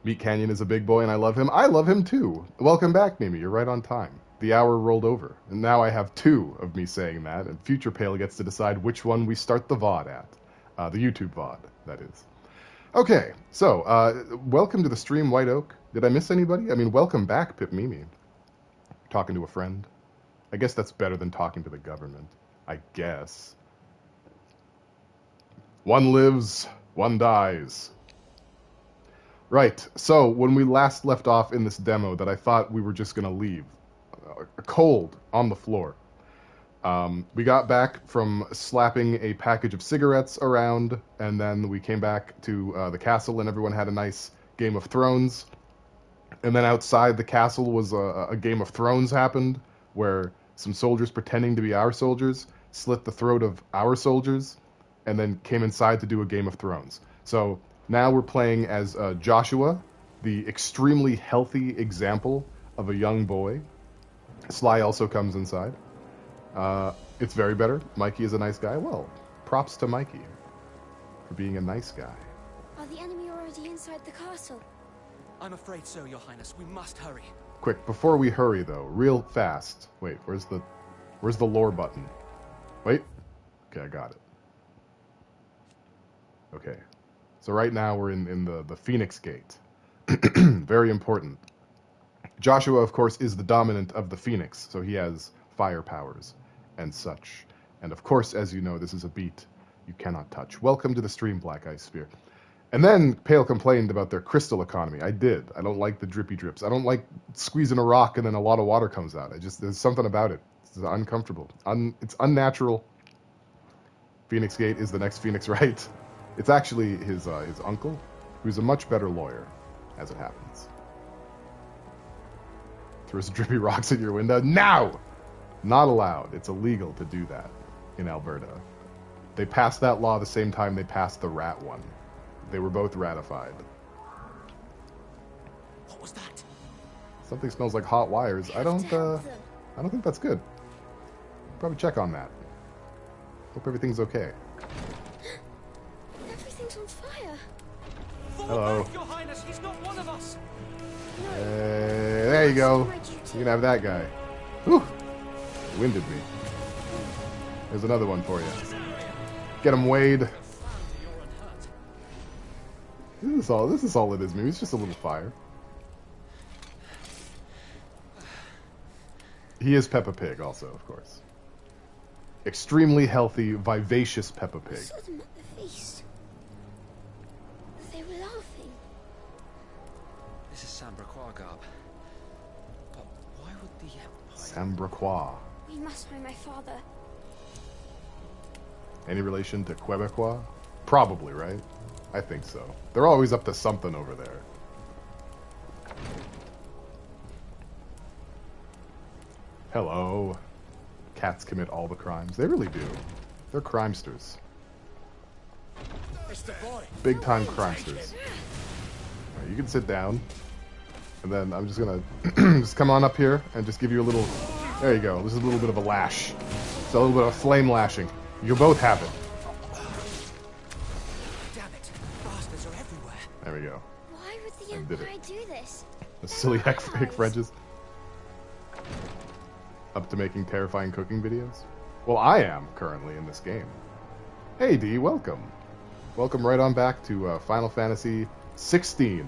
Meat Canyon is a big boy and I love him. I love him too. Welcome back, Mimi. You're right on time. The hour rolled over, and now I have two of me saying that, and Future Pale gets to decide which one we start the VOD at. The YouTube VOD, that is. Okay, so, welcome to the stream, White Oak. Did I miss anybody? I mean, welcome back, Pip Mimi. Talking to a friend. I guess that's better than talking to the government. I guess. One lives, one dies. Right, so when we last left off in this demo that I thought we were just going to leave, cold on the floor, we got back from slapping a package of cigarettes around, and then we came back to the castle and everyone had a nice Game of Thrones. And then outside the castle was a Game of Thrones happened, where some soldiers pretending to be our soldiers slit the throat of our soldiers, and then came inside to do a Game of Thrones. So now we're playing as Joshua, the extremely healthy example of a young boy. Sly also comes inside. It's very better. Mikey is a nice guy. Well, props to Mikey for being a nice guy. Are the enemy already inside the castle? I'm afraid so, Your Highness. We must hurry. Quick, before we hurry though, real fast. Wait, where's the lore button? Wait. Okay, I got it. Okay. So right now we're in the Phoenix Gate. Very important. Joshua, of course, is the dominant of the Phoenix, so he has fire powers and such. And of course, as you know, this is a beat you cannot touch. Welcome to the stream, Black Ice Spear. And then Pale complained about their crystal economy. I did. I don't like the drippy drips. I don't like squeezing a rock and then a lot of water comes out. There's something about it. It's uncomfortable. It's unnatural. Phoenix Gate is the next Phoenix, right? It's actually his uncle, who's a much better lawyer, as it happens. Throws drippy rocks at your window. Now! Not allowed. It's illegal to do that in Alberta. They passed that law the same time they passed the rat one. They were both ratified. What was that? Something smells like hot wires. I don't think that's good. Probably check on that. Hope everything's okay. Everything's on fire. Hello. Back, Your Highness, he's not one of us. There you go. You can have that guy. Whew. Winded me. There's another one for you. Get him, Wade. This is all it is, maybe. It's just a little fire. He is Peppa Pig also, of course. Extremely healthy, vivacious Peppa Pig. I saw them at the feast. They were laughing. This is Sambraquois garb. But why would the Empire... Sambraquois. We must find my father. Any relation to Quebecois? Probably, right? I think so. They're always up to something over there. Hello. Cats commit all the crimes. They really do. They're crimesters. Big time crimesters. Alright, you can sit down. And then I'm just gonna just come on up here and just give you a little... There you go. This is a little bit of a lash. It's a little bit of flame lashing. You both have it. Damn it. Bastards are everywhere. There we go. Why would the I did Empire it. do this? The silly They're egg allies. Frenches. Up to making terrifying cooking videos? Well, I am currently in this game. Hey, D, welcome. Welcome right on back to Final Fantasy XVI,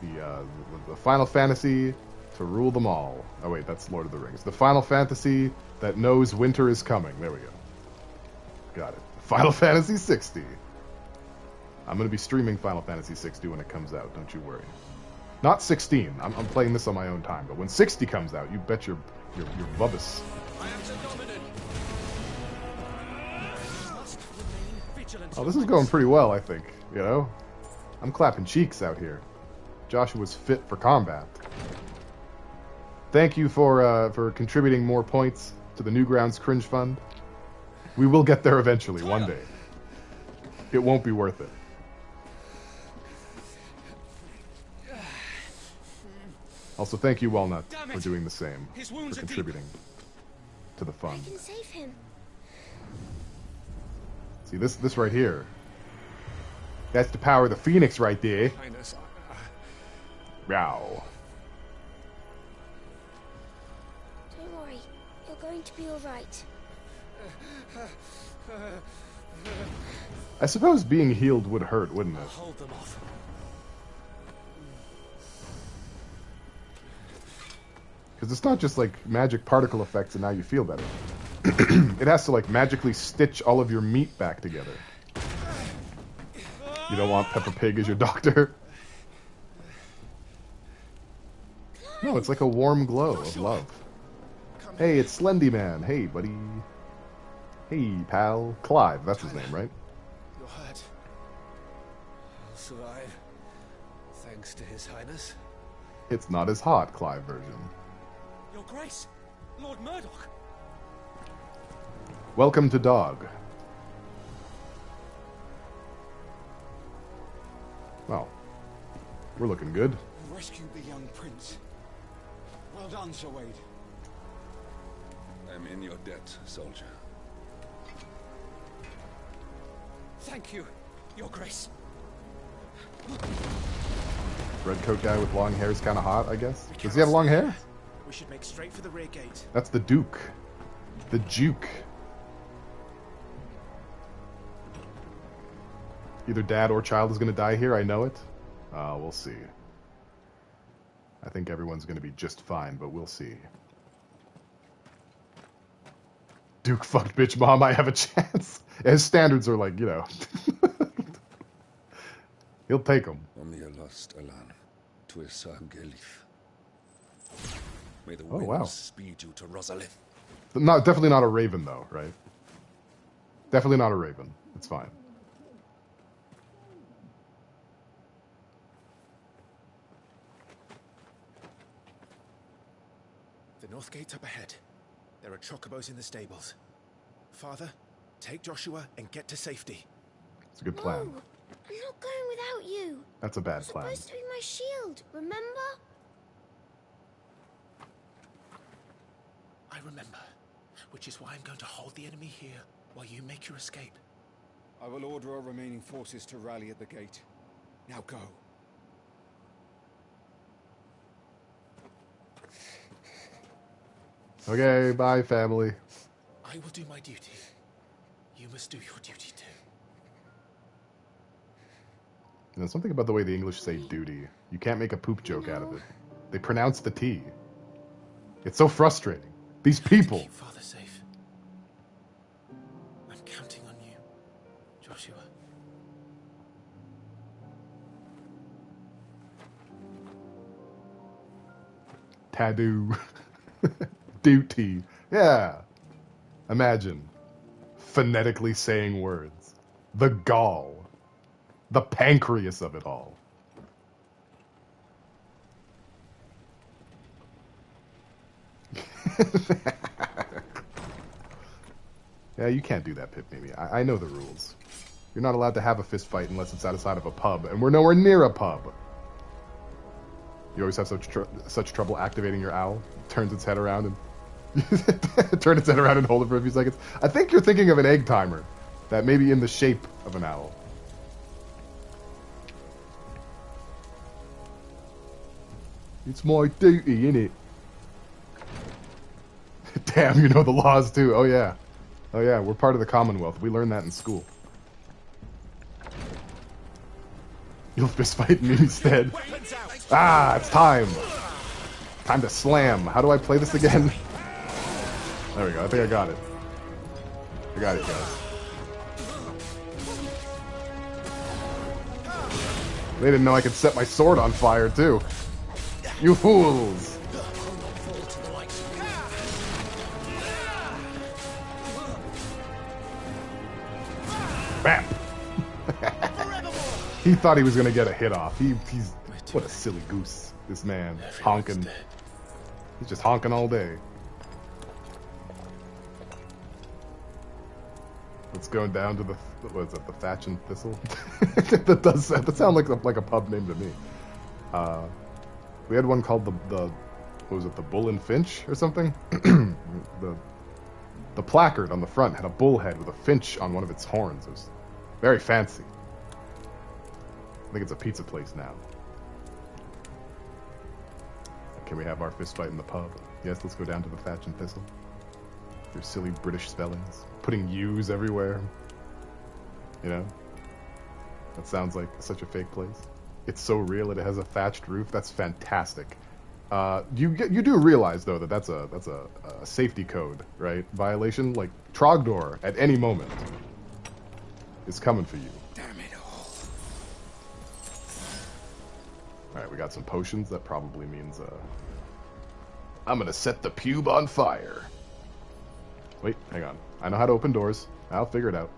the Final Fantasy to rule them all. Oh wait, that's Lord of the Rings. The Final Fantasy that knows winter is coming. There we go. Got it. Final Fantasy XVI. I'm going to be streaming Final Fantasy XVI when it comes out, don't you worry. Not 16. I'm playing this on my own time, but when 60 comes out, you bet your bubbus. I am the dominant. Must remain vigilant. Oh, this is going pretty well, I think. You know? I'm clapping cheeks out here. Joshua's fit for combat. Thank you for contributing more points to the Newgrounds Cringe Fund. We will get there eventually, one day. It won't be worth it. Also, thank you, Walnut, for doing the same, for contributing to the fund. I can save him. See, this right here. That's to power the Phoenix right there. Highness, Meow. Don't worry. You're going to be alright. I suppose being healed would hurt, wouldn't it? Hold them off. Because it's not just like magic particle effects and now you feel better. It has to like magically stitch all of your meat back together. You don't want Peppa Pig as your doctor? No, it's like a warm glow of love. Hey, it's Slendy Man. Hey, buddy. Hey, pal. Clive, that's his name, right? You're hurt. I'll survive. Thanks to His Highness. It's not as hot, Clive version. Your Grace, Lord Murdoch. Welcome to Dog. Well, we're looking good. You rescued the young prince. Well done, Sir Wade. I'm in your debt, soldier. Thank you, Your Grace. Red coat guy with long hair is kind of hot, I guess. Does he have long hair? We should make straight for the rear gate. That's the Duke. The Juke. Either dad or child is going to die here, I know it. We'll see. I think everyone's going to be just fine, but we'll see. Duke fucked bitch mom, I have a chance. His standards are like, you know. He'll take them. Omnia lost Alan. Tuisam Gelif. May the Oh, winds wow. speed you to Rosalind. Definitely not a raven, though, right? Definitely not a raven. It's fine. The north gate's up ahead. There are chocobos in the stables. Father, take Joshua and get to safety. It's a good plan. No, I'm not going without you. That's a bad It's plan. supposed to be my shield, remember? I remember, which is why I'm going to hold the enemy here while you make your escape. I will order our remaining forces to rally at the gate. Now go. Okay, bye, family. I will do my duty. You must do your duty too. You know, something about the way the English say duty. You can't make a poop joke out of it. They pronounce the T. It's so frustrating. These people. Keep Father safe. I'm counting on you, Joshua. Tadu. Duty. Yeah. Imagine. Phonetically saying words. The gall. The pancreas of it all. Yeah, you can't do that, Pip Mimi. I know the rules. You're not allowed to have a fist fight unless it's outside of a pub, and we're nowhere near a pub. You always have such trouble activating your owl. It turns its head around and turn its head around and hold it for a few seconds. I think you're thinking of an egg timer that may be in the shape of an owl. It's my duty, innit? Damn, you know the laws too. Oh yeah. Oh yeah, we're part of the Commonwealth. We learned that in school. You'll fist fight me instead. Ah, it's time. Time to slam. How do I play this again? There we go. I think I got it. I got it, guys. They didn't know I could set my sword on fire, too. You fools! Bam! He thought he was gonna get a hit off. He's what a silly goose. This man honking. He's just honking all day. Let's go down to the what is it? The Thatch and Thistle. that sounds like a pub name to me. We had one called the what was it? The Bull and Finch or something. The placard on the front had a bull head with a finch on one of its horns. It was very fancy. I think it's a pizza place now. Can we have our fist fight in the pub? Yes, let's go down to the Thatch and Thistle. Your silly British spellings. Putting U's everywhere. You know? That sounds like such a fake place. It's so real it has a thatched roof. That's fantastic. You do realize though that that's a safety code, right? Violation. Like Trogdor at any moment is coming for you. Damn it all. All right, we got some potions. That probably means I'm gonna set the pube on fire. Wait, hang on. I know how to open doors. I'll figure it out.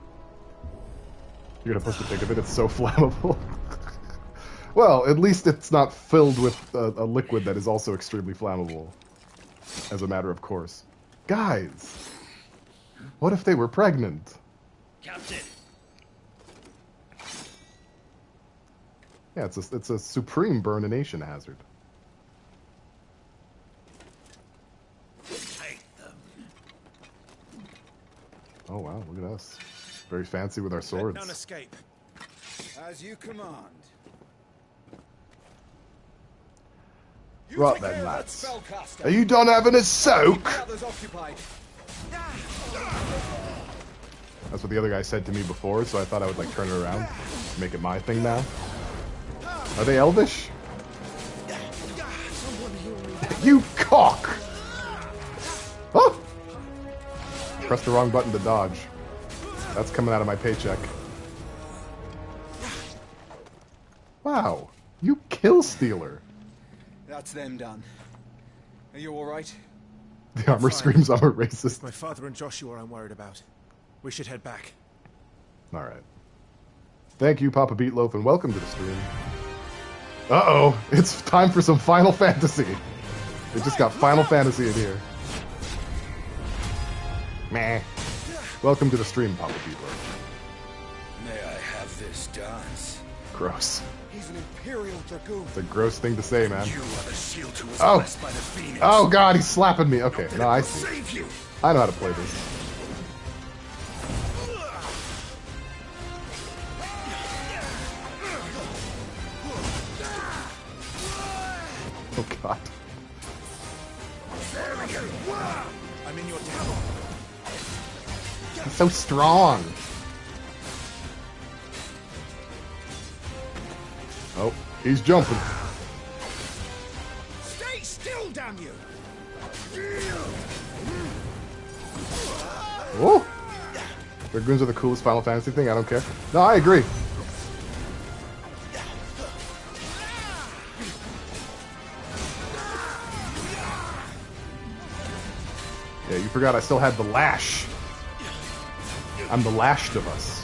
You're gonna post a pic of it. It's so flammable. Well, at least it's not filled with a liquid that is also extremely flammable. As a matter of course. Guys! What if they were pregnant? Captain! Yeah, it's a supreme burnination hazard. Take them. Oh wow, look at us. Very fancy with our Let swords. none escape. As you command. You Right take then, care of that lads. spellcaster. Are you done having a soak? The others occupied. That's what the other guy said to me before, so I thought I would like turn it around. Make it my thing now. Are they Elvish? You cock! Oh! Press the wrong button to dodge. That's coming out of my paycheck. Wow. You kill stealer. That's them done. Are you all right? The armor screams I'm a racist. My father and Joshua I'm worried about. We should head back. Alright. Thank you, Papa Beatloaf, and welcome to the stream. Uh-oh, it's time for some Final Fantasy. They just got Final Fantasy in here. Meh. Welcome to the stream, Papa Beatloaf. May I have this dance? Gross. He's an Imperial Dragoon. It's a gross thing to say, man. You are the shield who was Oh. blessed by the Phoenix. Oh god, he's slapping me. Okay, no, I Will see. save you. I know how to play this. Oh god. I'm in your debt. He's so strong. Oh, he's jumping. Stay still, damn you! Oh! Dragoons are the coolest Final Fantasy thing, I don't care. No, I agree. Yeah, you forgot I still had the lash. I'm the lashed of us.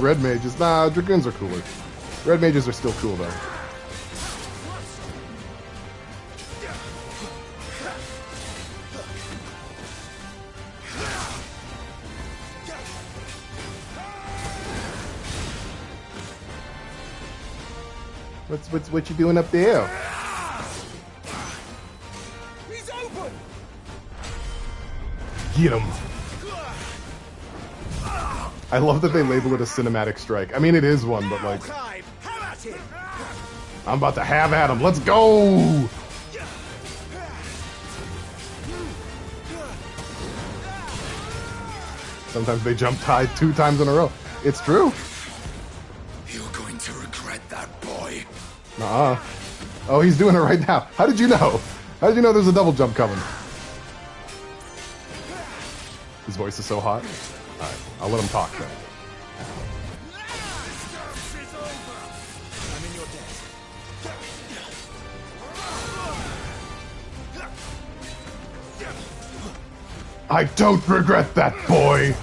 Red mages. Nah, Dragoons are cooler. Red mages are still cool, though. What you doing up there? He's open! Get him. I love that they label it a cinematic strike. I mean, it is one, but like, Clive, have at it! I'm about to have at him. Let's go! Sometimes they jump tied 2 times in a row. It's true. You're going to regret that, boy. Uh-uh. Oh, he's doing it right now. How did you know? How did you know there's a double jump coming? His voice is so hot. Alright, I'll let him talk then. I'm in your debt. I don't regret that, boy!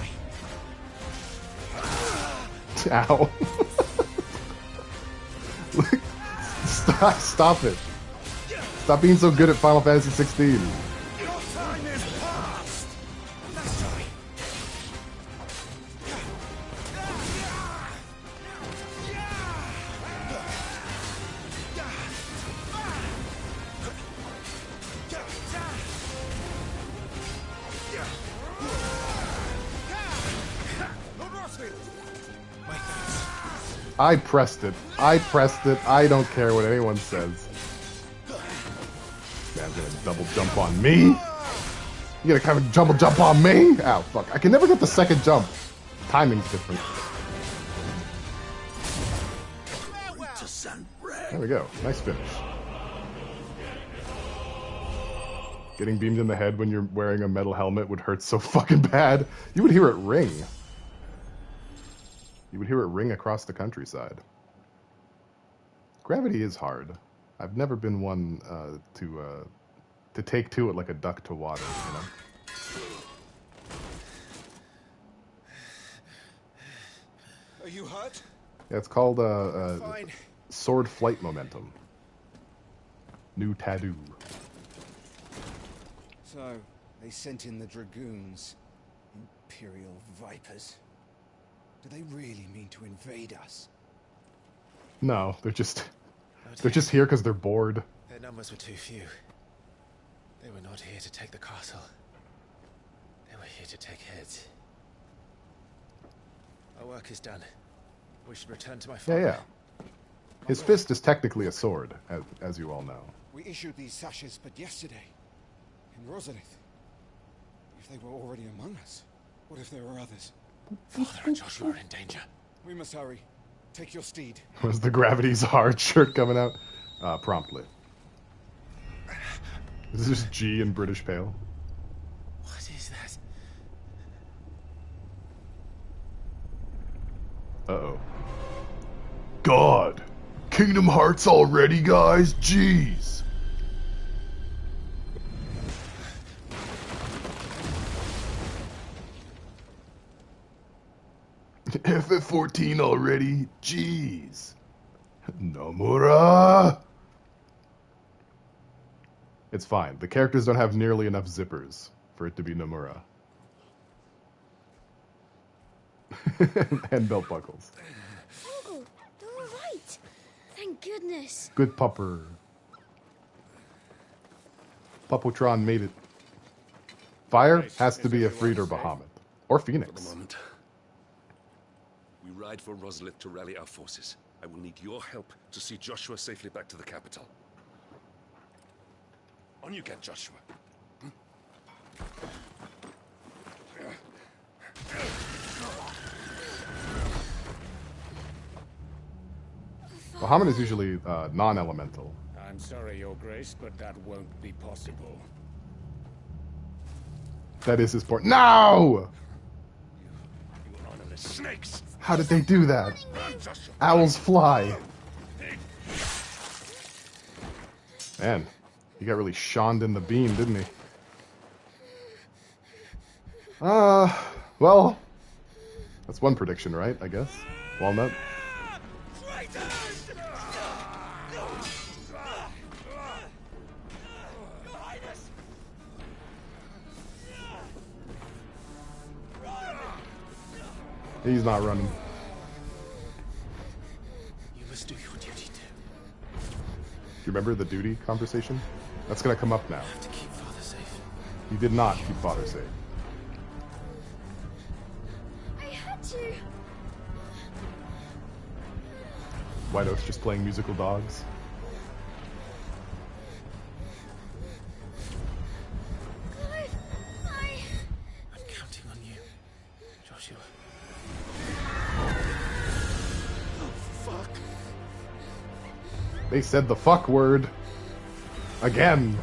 Ow. Stop it. Stop being so good at Final Fantasy XVI. Your time is past! Let's try. I pressed it. I pressed it. I don't care what anyone says. Man's gonna double jump on me. You gonna come and double jump on me? Ow, fuck. I can never get the second jump. Timing's different. There we go. Nice finish. Getting beamed in the head when you're wearing a metal helmet would hurt so fucking bad. You would hear it ring. You would hear it ring across the countryside. Gravity is hard. I've never been one to take to it like a duck to water, you know? Are you hurt? Yeah, it's called sword flight momentum. New tattoo. So, they sent in the Dragoons. Imperial Vipers. Do they really mean to invade us? No, they're just here because they're bored. Their numbers were too few. They were not here to take the castle. They were here to take heads. Our work is done. We should return to my father. Yeah. His fist is technically a sword, as you all know. We issued these sashes but yesterday. In Rosalith. If they were already among us. What if there were others? Father and Joshua are in danger. We must hurry. Take your steed. Was the Gravity's Hard shirt coming out? Promptly. This is just G in British Pale. What is that? Uh-oh. God! Kingdom Hearts already, guys? Jeez! FF14 already? Jeez. Nomura! It's fine. The characters don't have nearly enough zippers for it to be Nomura. And belt buckles. Uncle, they're all right. Thank goodness. Good pupper. Puppotron made it. Fire has to be a Freed or Bahamut. Or For the Phoenix. moment. We ride for Rosalith to rally our forces. I will need your help to see Joshua safely back to the capital. On you get, Joshua. Bahamut is usually non-elemental. I'm sorry, Your Grace, but that won't be possible. That is his point. No! You honorless snakes! How did they do that? Run, Joshua! Owls fly. Man, he got really shoned in the beam, didn't he? Well, that's one prediction, right? I guess. Walnut. He's not running. You must do your duty too. Do you remember the duty conversation? That's gonna come up now. I have to keep father safe. He did not keep father safe. I had to. White Oak's just playing musical dogs. Clive, I'm counting on you, Joshua. They said the fuck word. Again.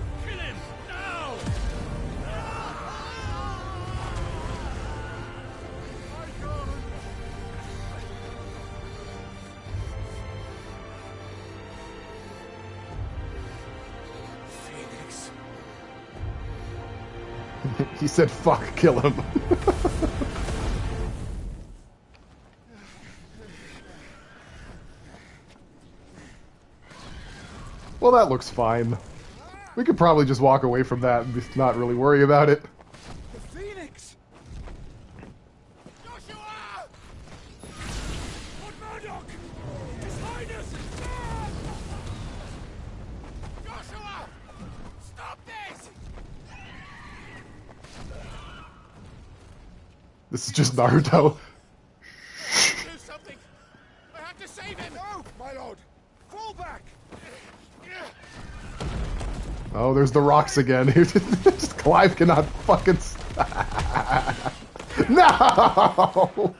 Phoenix. He said fuck, kill him. Well, that looks fine. We could probably just walk away from that and just not really worry about it. The Phoenix! Joshua! Lord Murdoch! His Highness! Joshua! Stop this! This is just Naruto. Do something! I have to save there's the rocks again. Just Clive cannot fucking... No!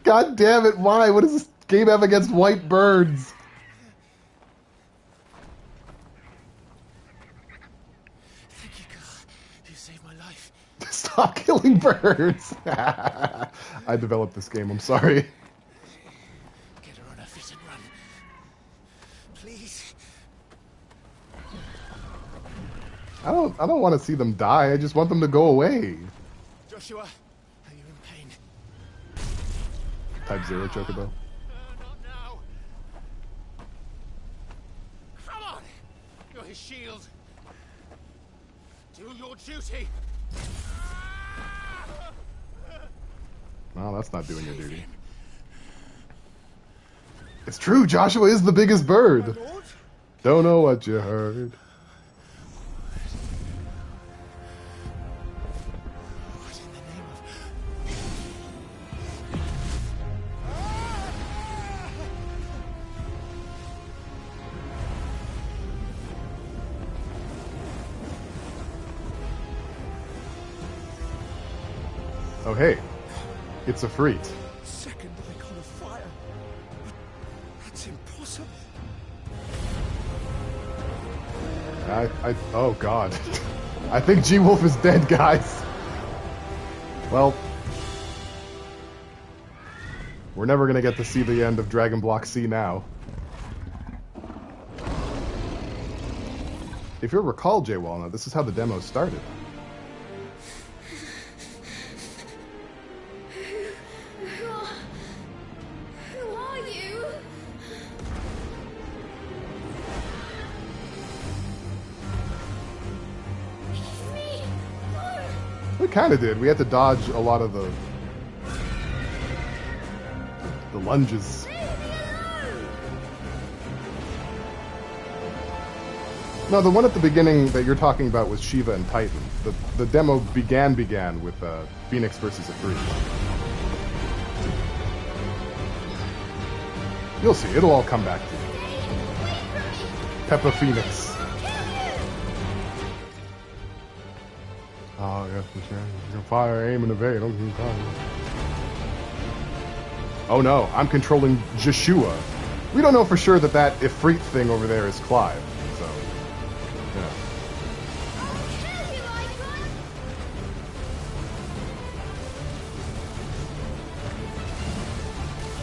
God damn it, why? What does this game have against white birds? Thank you, God. You saved my life. Stop killing birds! I developed this game, I'm sorry. Get her on her feet and run. Please. I don't want to see them die, I just want them to go away. Joshua, are you in pain? Type 0 Chocobo. Not now. Come on. You're his shield. Do your duty. Well, that's not doing your duty. It's true, Joshua is the biggest bird. Lord? Don't know what you heard. What in the name of... Oh, hey. It's a freak. Second icon of fire. That's impossible. Oh god. I think G-Wolf is dead, guys. Well, we're never gonna get to see the end of Dragon Block C now. If you'll recall, Jay Walnut, this is how the demo started. Who are you? Leave me! No! We kind of did. We had to dodge a lot of the lunges. Leave me alone! No, the one at the beginning that you're talking about was Shiva and Titan. The demo began with Phoenix versus Ifrit. You'll see. It'll all come back to you. Stay away from me! Peppa Phoenix. I'll kill you! Oh, yes, you can fire, aim, and evade. Don't keep firing. Oh no, I'm controlling Joshua. We don't know for sure that Ifrit thing over there is Clive, so, yeah. I'll kill you, Icon!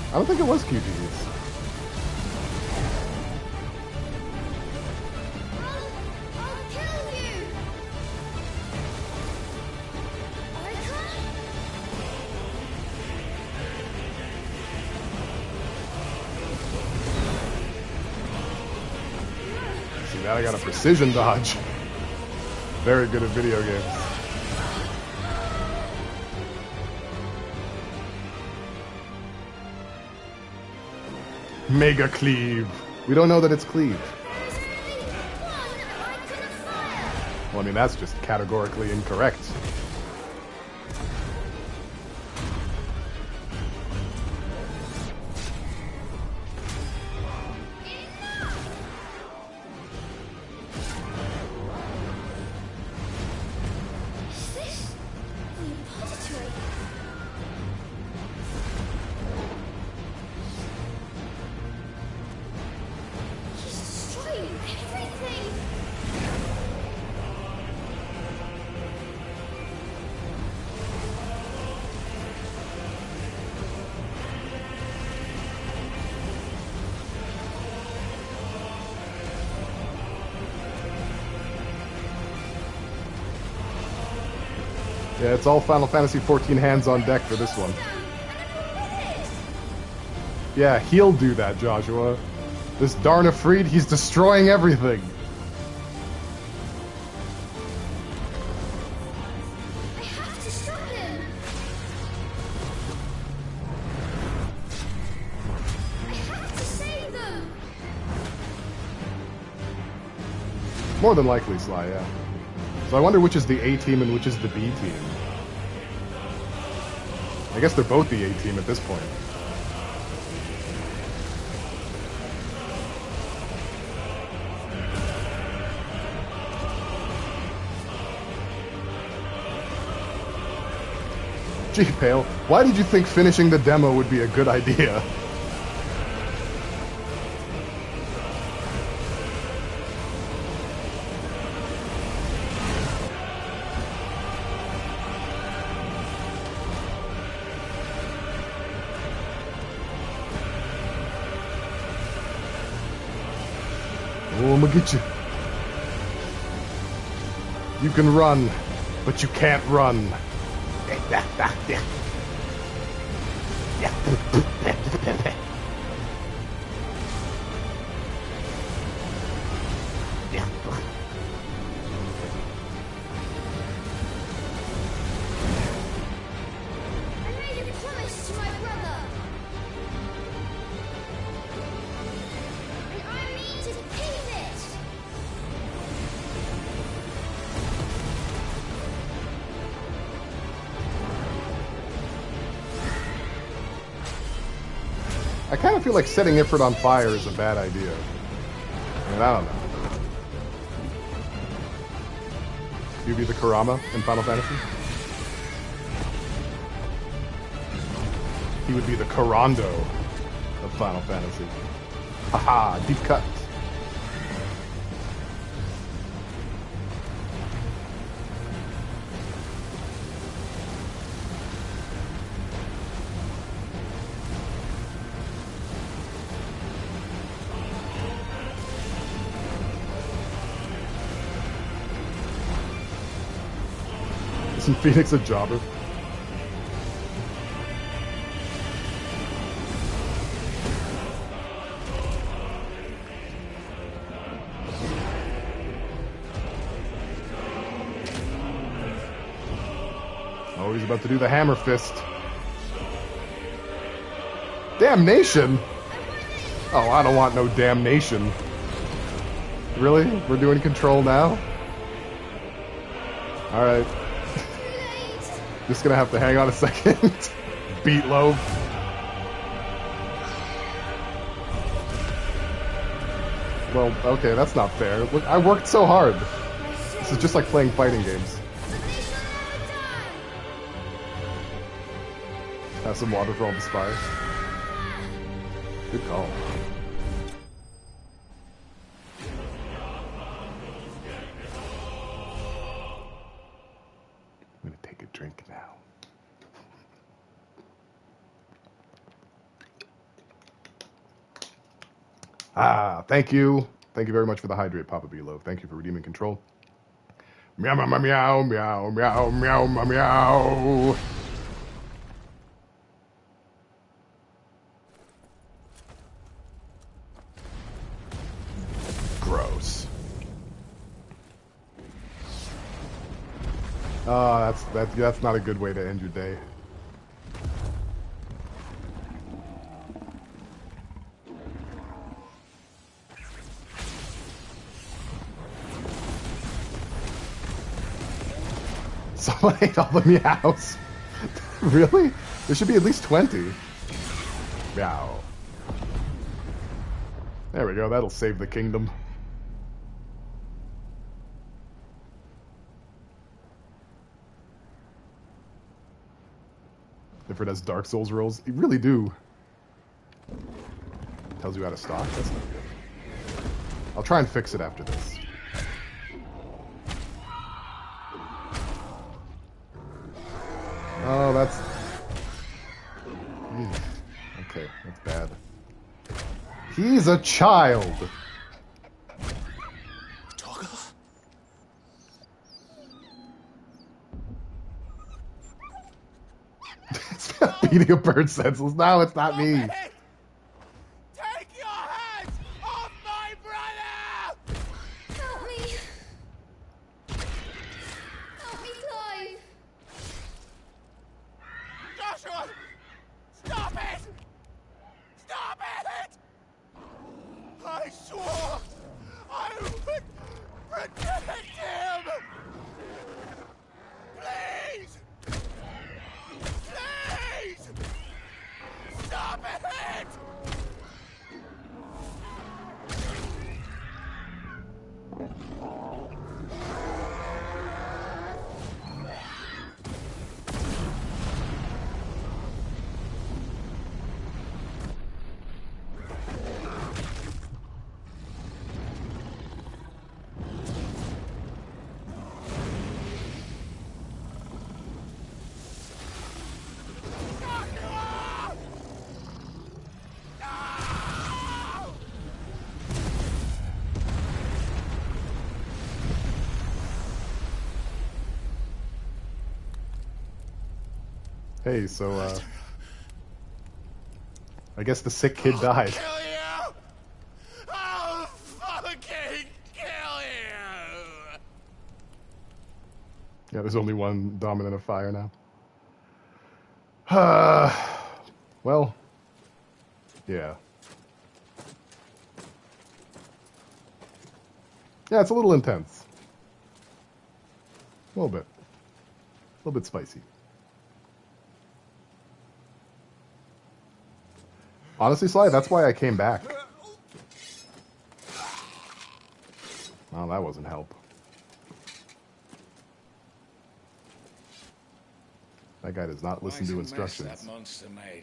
I don't think it was QTEs. I'll kill you! Icon? See, now I got a precision dodge. Very good at video games. Mega Cleave. We don't know that it's Cleave. There's only one Icon of Fire! Well, I mean, that's just categorically incorrect. Is this the repository? He's destroying everything! Yeah, it's all Final Fantasy XIV hands on deck for this one. Yeah, he'll do that, Joshua. This darn Ifrit, he's destroying everything. I have to stop him! I have to save them! More than likely, Sly, yeah. So I wonder which is the A team and which is the B team. I guess they're both the A team at this point. Gee, Pale, why did you think finishing the demo would be a good idea? Oh, I'm gonna get you. You can run, but you can't run. I made a promise to my brother. And I mean to keep it. I kind of feel like setting Ifrit on fire is a bad idea. I mean, I don't know. You be the Kurama in Final Fantasy? He would be the Kurando of Final Fantasy. Haha, deep cut. Isn't Phoenix a jobber? Oh, he's about to do the hammer fist. Damnation? Oh, I don't want no damnation. Really? We're doing control now? Alright. Just gonna have to hang on a second. Beatloaf. Well, okay, that's not fair. Look, I worked so hard. This is just like playing fighting games. Have some water for all the spies. Good call. I'm gonna take a drink now. Ah, thank you. Thank you very much for the hydrate, Papa Below. Thank you for redeeming control. Meow, meow, meow, meow, meow, meow, meow, meow. Gross. That's not a good way to end your day. Someone ate all the meows. Really? There should be at least 20. Meow. There we go, that'll save the kingdom. If it has Dark Souls rolls, you really do. Tells you how to stock, that's not good. I'll try and fix it after this. Oh, that's... Okay, that's bad. He's a child! Toggle? It's not beating a bird senseless. No, it's not me. Take your hands off my brother! Help me. Help me, Clive. Joshua! Stop it! Stop it! I swore I would protect him! Please! Please! Stop it! Hey, so, I guess the sick kid died. Kill you! I'll fucking kill you! Yeah, there's only one dominant of fire now. Well, yeah. Yeah, it's a little intense. A little bit. A little bit spicy. Honestly, Sly, that's why I came back. Well, that wasn't help. That guy does not listen to instructions. That monster made.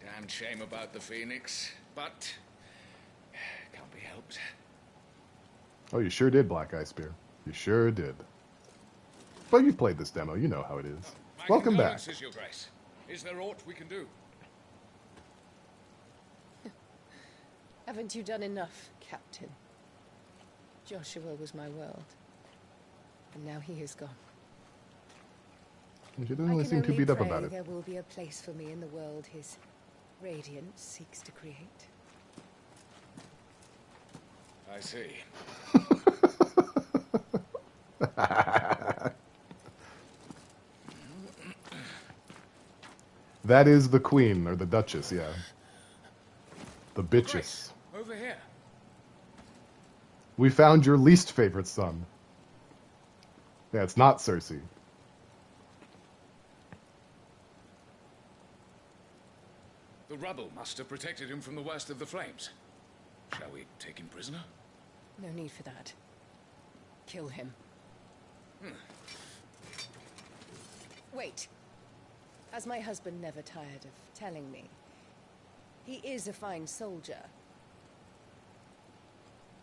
Damn shame about the Phoenix, but can't be helped. Oh, you sure did, Black Eye Spear. You sure did. But you've played this demo. You know how it is. Welcome back. Your Grace. Is there aught we can do? Haven't you done enough, Captain? Joshua was my world. And now he is gone. She doesn't really seem too beat up about it. There will be a place for me in the world his radiance seeks to create. I see. That is the queen, or the duchess, yeah. The bitches. Grace, over here. We found your least favorite son. Yeah, it's not Cersei. The rubble must have protected him from the worst of the flames. Shall we take him prisoner? No need for that. Kill him. Wait. As my husband never tired of telling me, he is a fine soldier.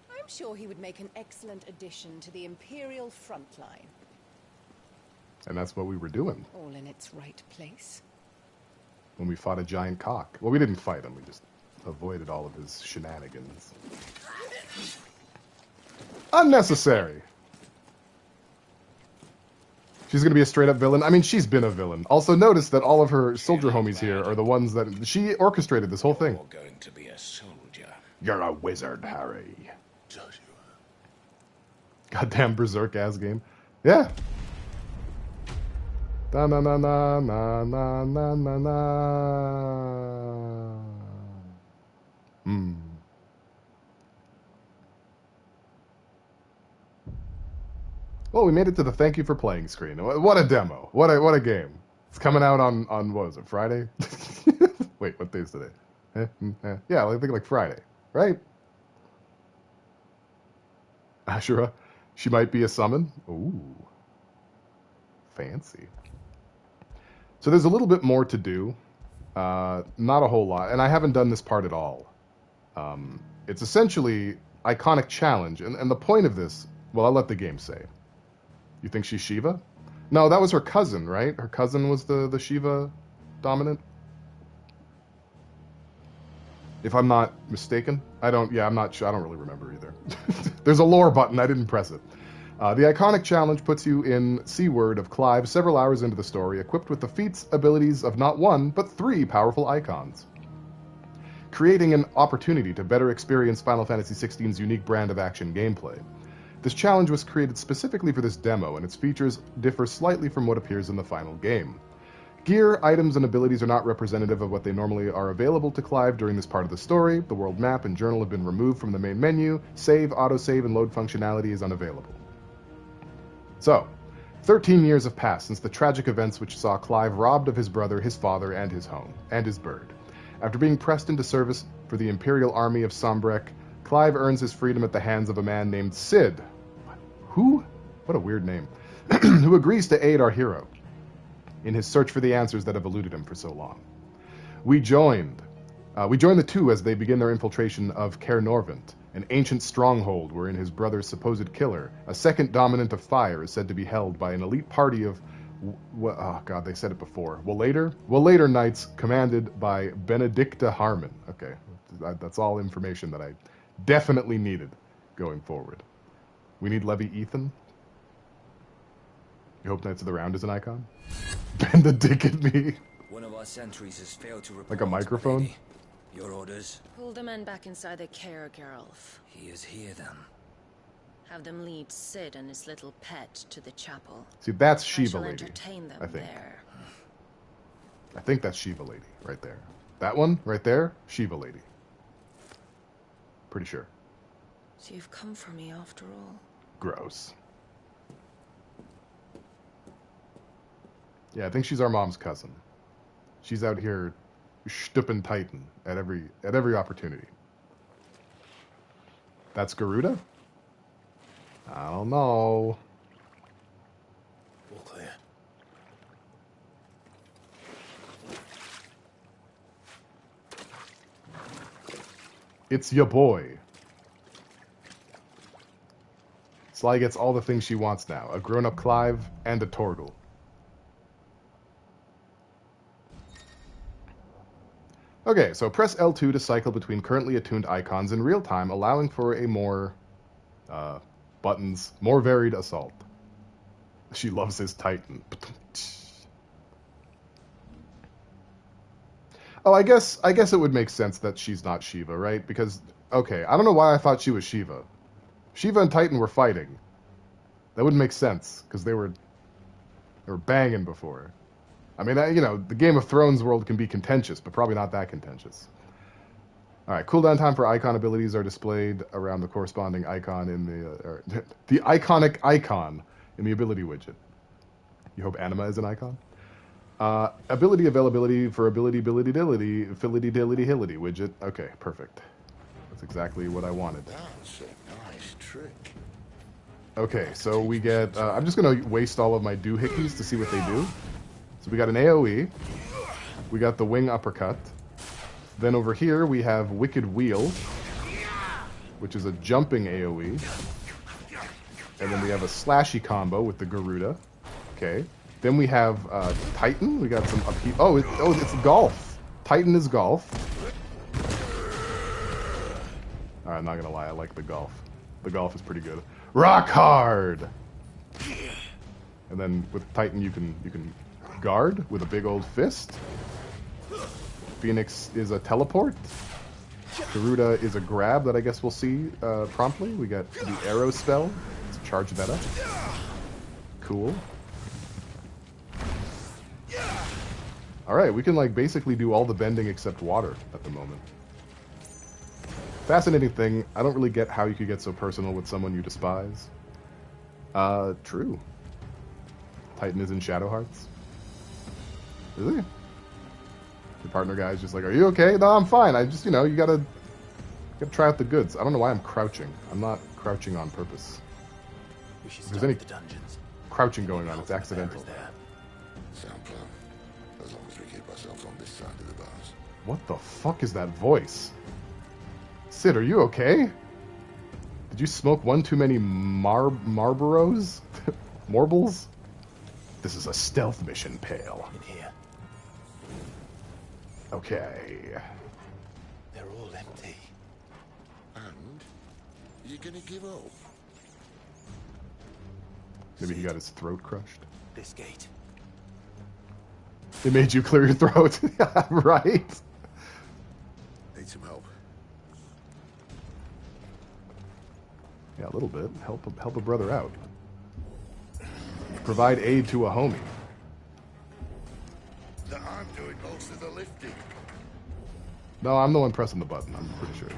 I'm sure he would make an excellent addition to the Imperial front line. And that's what we were doing. All in its right place. When we fought a giant cock. Well, we didn't fight him. We just avoided all of his shenanigans. Unnecessary. She's going to be a straight-up villain. I mean, she's been a villain. Also, notice that all of her soldier homies here are the ones that... She orchestrated this whole thing. You're going to be a soldier. You're a wizard, Harry. Joshua. Goddamn berserk-ass game. Yeah. Da-na-na-na-na-na-na-na-na. Well, we made it to the thank you for playing screen. What a demo. What a game. It's coming out on what was it, Friday? Wait, what day is today? Yeah, I think like Friday, right? Ashura. She might be a summon. Ooh. Fancy. So there's a little bit more to do. Not a whole lot. And I haven't done this part at all. It's essentially iconic challenge. And the point of this, well, I'll let the game say. You think she's Shiva? No, that was her cousin, right? Her cousin was the Shiva dominant? If I'm not mistaken. I'm not sure. I don't really remember either. There's a lore button. I didn't press it. The iconic challenge puts you in Seaward of Clive several hours into the story, equipped with the feats, abilities of not one, but 3 powerful icons. Creating an opportunity to better experience Final Fantasy XVI's unique brand of action gameplay. This challenge was created specifically for this demo, and its features differ slightly from what appears in the final game. Gear, items, and abilities are not representative of what they normally are available to Clive during this part of the story. The world map and journal have been removed from the main menu. Save, autosave, and load functionality is unavailable. So, 13 years have passed since the tragic events which saw Clive robbed of his brother, his father, and his home, and his bird. After being pressed into service for the Imperial Army of Sombrek, Clive earns his freedom at the hands of a man named Cid. Who? What a weird name. Who agrees to aid our hero in his search for the answers that have eluded him for so long. We join the two as they begin their infiltration of Caer Norvent, an ancient stronghold wherein his brother's supposed killer, a second dominant of fire, is said to be held by an elite party of... Oh, God, they said it before. Wallader Knights commanded by Benedicta Harmon. Okay, that's all information that I definitely needed going forward. We need Levy Ethan. You hope Knights of the Round is an icon? Bend the dick at me. One of our sentries has failed to report. Like a microphone? Lady. Your orders? Pull the men back inside the care girls. He is here then. Have them lead Sid and his little pet to the chapel. See, that's I Shiva shall Lady. entertain them I think. there. I think that's Shiva Lady right there. That one right there, Shiva Lady. Pretty sure. So you've come for me after all. Gross. Yeah, I think she's our mom's cousin. She's out here stupping Titan at every opportunity. That's Garuda? I don't know. All clear. It's your boy. Sly gets all the things she wants now. A grown-up Clive and a Torgal. Okay, so press L2 to cycle between currently attuned icons in real time, allowing for a more more varied assault. She loves his Titan. Oh, I guess it would make sense that she's not Shiva, right? Because, okay, I don't know why I thought she was Shiva. Shiva and Titan were fighting. That wouldn't make sense, because they were banging before. I mean, you know, the Game of Thrones world can be contentious, but probably not that contentious. All right, cooldown time for icon abilities are displayed around the corresponding icon in the the iconic icon in the ability widget. You hope anima is an icon? Ability availability for ability widget. Okay, perfect. That's exactly what I wanted. That's a nice trick. Okay, so we get... I'm just going to waste all of my doohickeys to see what they do. So we got an AoE. We got the wing uppercut. Then over here we have Wicked Wheel, which is a jumping AoE. And then we have a slashy combo with the Garuda. Okay. Then we have Titan. We got some upheaval. Oh, it's golf. Titan is golf. Alright, I'm not gonna lie, I like the golf. The golf is pretty good. Rock hard! And then with Titan you can guard with a big old fist. Phoenix is a teleport. Garuda is a grab that I guess we'll see promptly. We got the arrow spell. Let's charge that up. Cool. Alright, we can like basically do all the bending except water at the moment. Fascinating thing, I don't really get how you could get so personal with someone you despise. True. Titan is in Shadow Hearts. Is he? Your partner guy is just like, are you okay? No, I'm fine. I just, you gotta try out the goods. I don't know why I'm crouching. I'm not crouching on purpose. If there's any crouching going on, it's accidental. Sound plan. As long as we keep ourselves on this side of the bars. What the fuck is that voice? Sid, are you okay? Did you smoke one too many Marlboros? Morbles? This is a stealth mission, pal. In here. Okay. They're all empty. And you're gonna give up? Maybe he got his throat crushed. This gate. It made you clear your throat. Right? Need some help. Yeah, a little bit. Help a brother out. Provide aid to a homie. That I'm doing most of the lifting. No, I'm the one pressing the button, I'm pretty sure.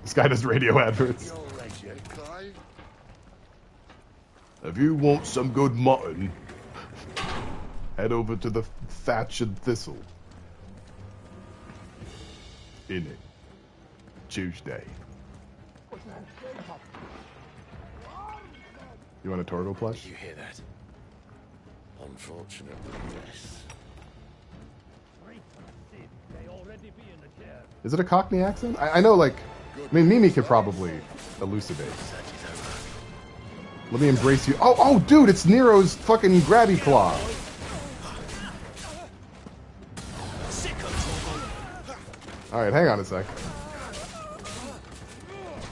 This guy does radio adverts. You're right, yeah, Clive. If you want some good mutton, head over to the Thatch and Thistle. In it. Tuesday. You want a Torgal plush? Did you hear that? Unfortunately, yes. Is it a Cockney accent? I know, like, I mean, Mimi could probably elucidate. Let me embrace you. Oh, dude, it's Nero's fucking grabby claw. All right, hang on a sec.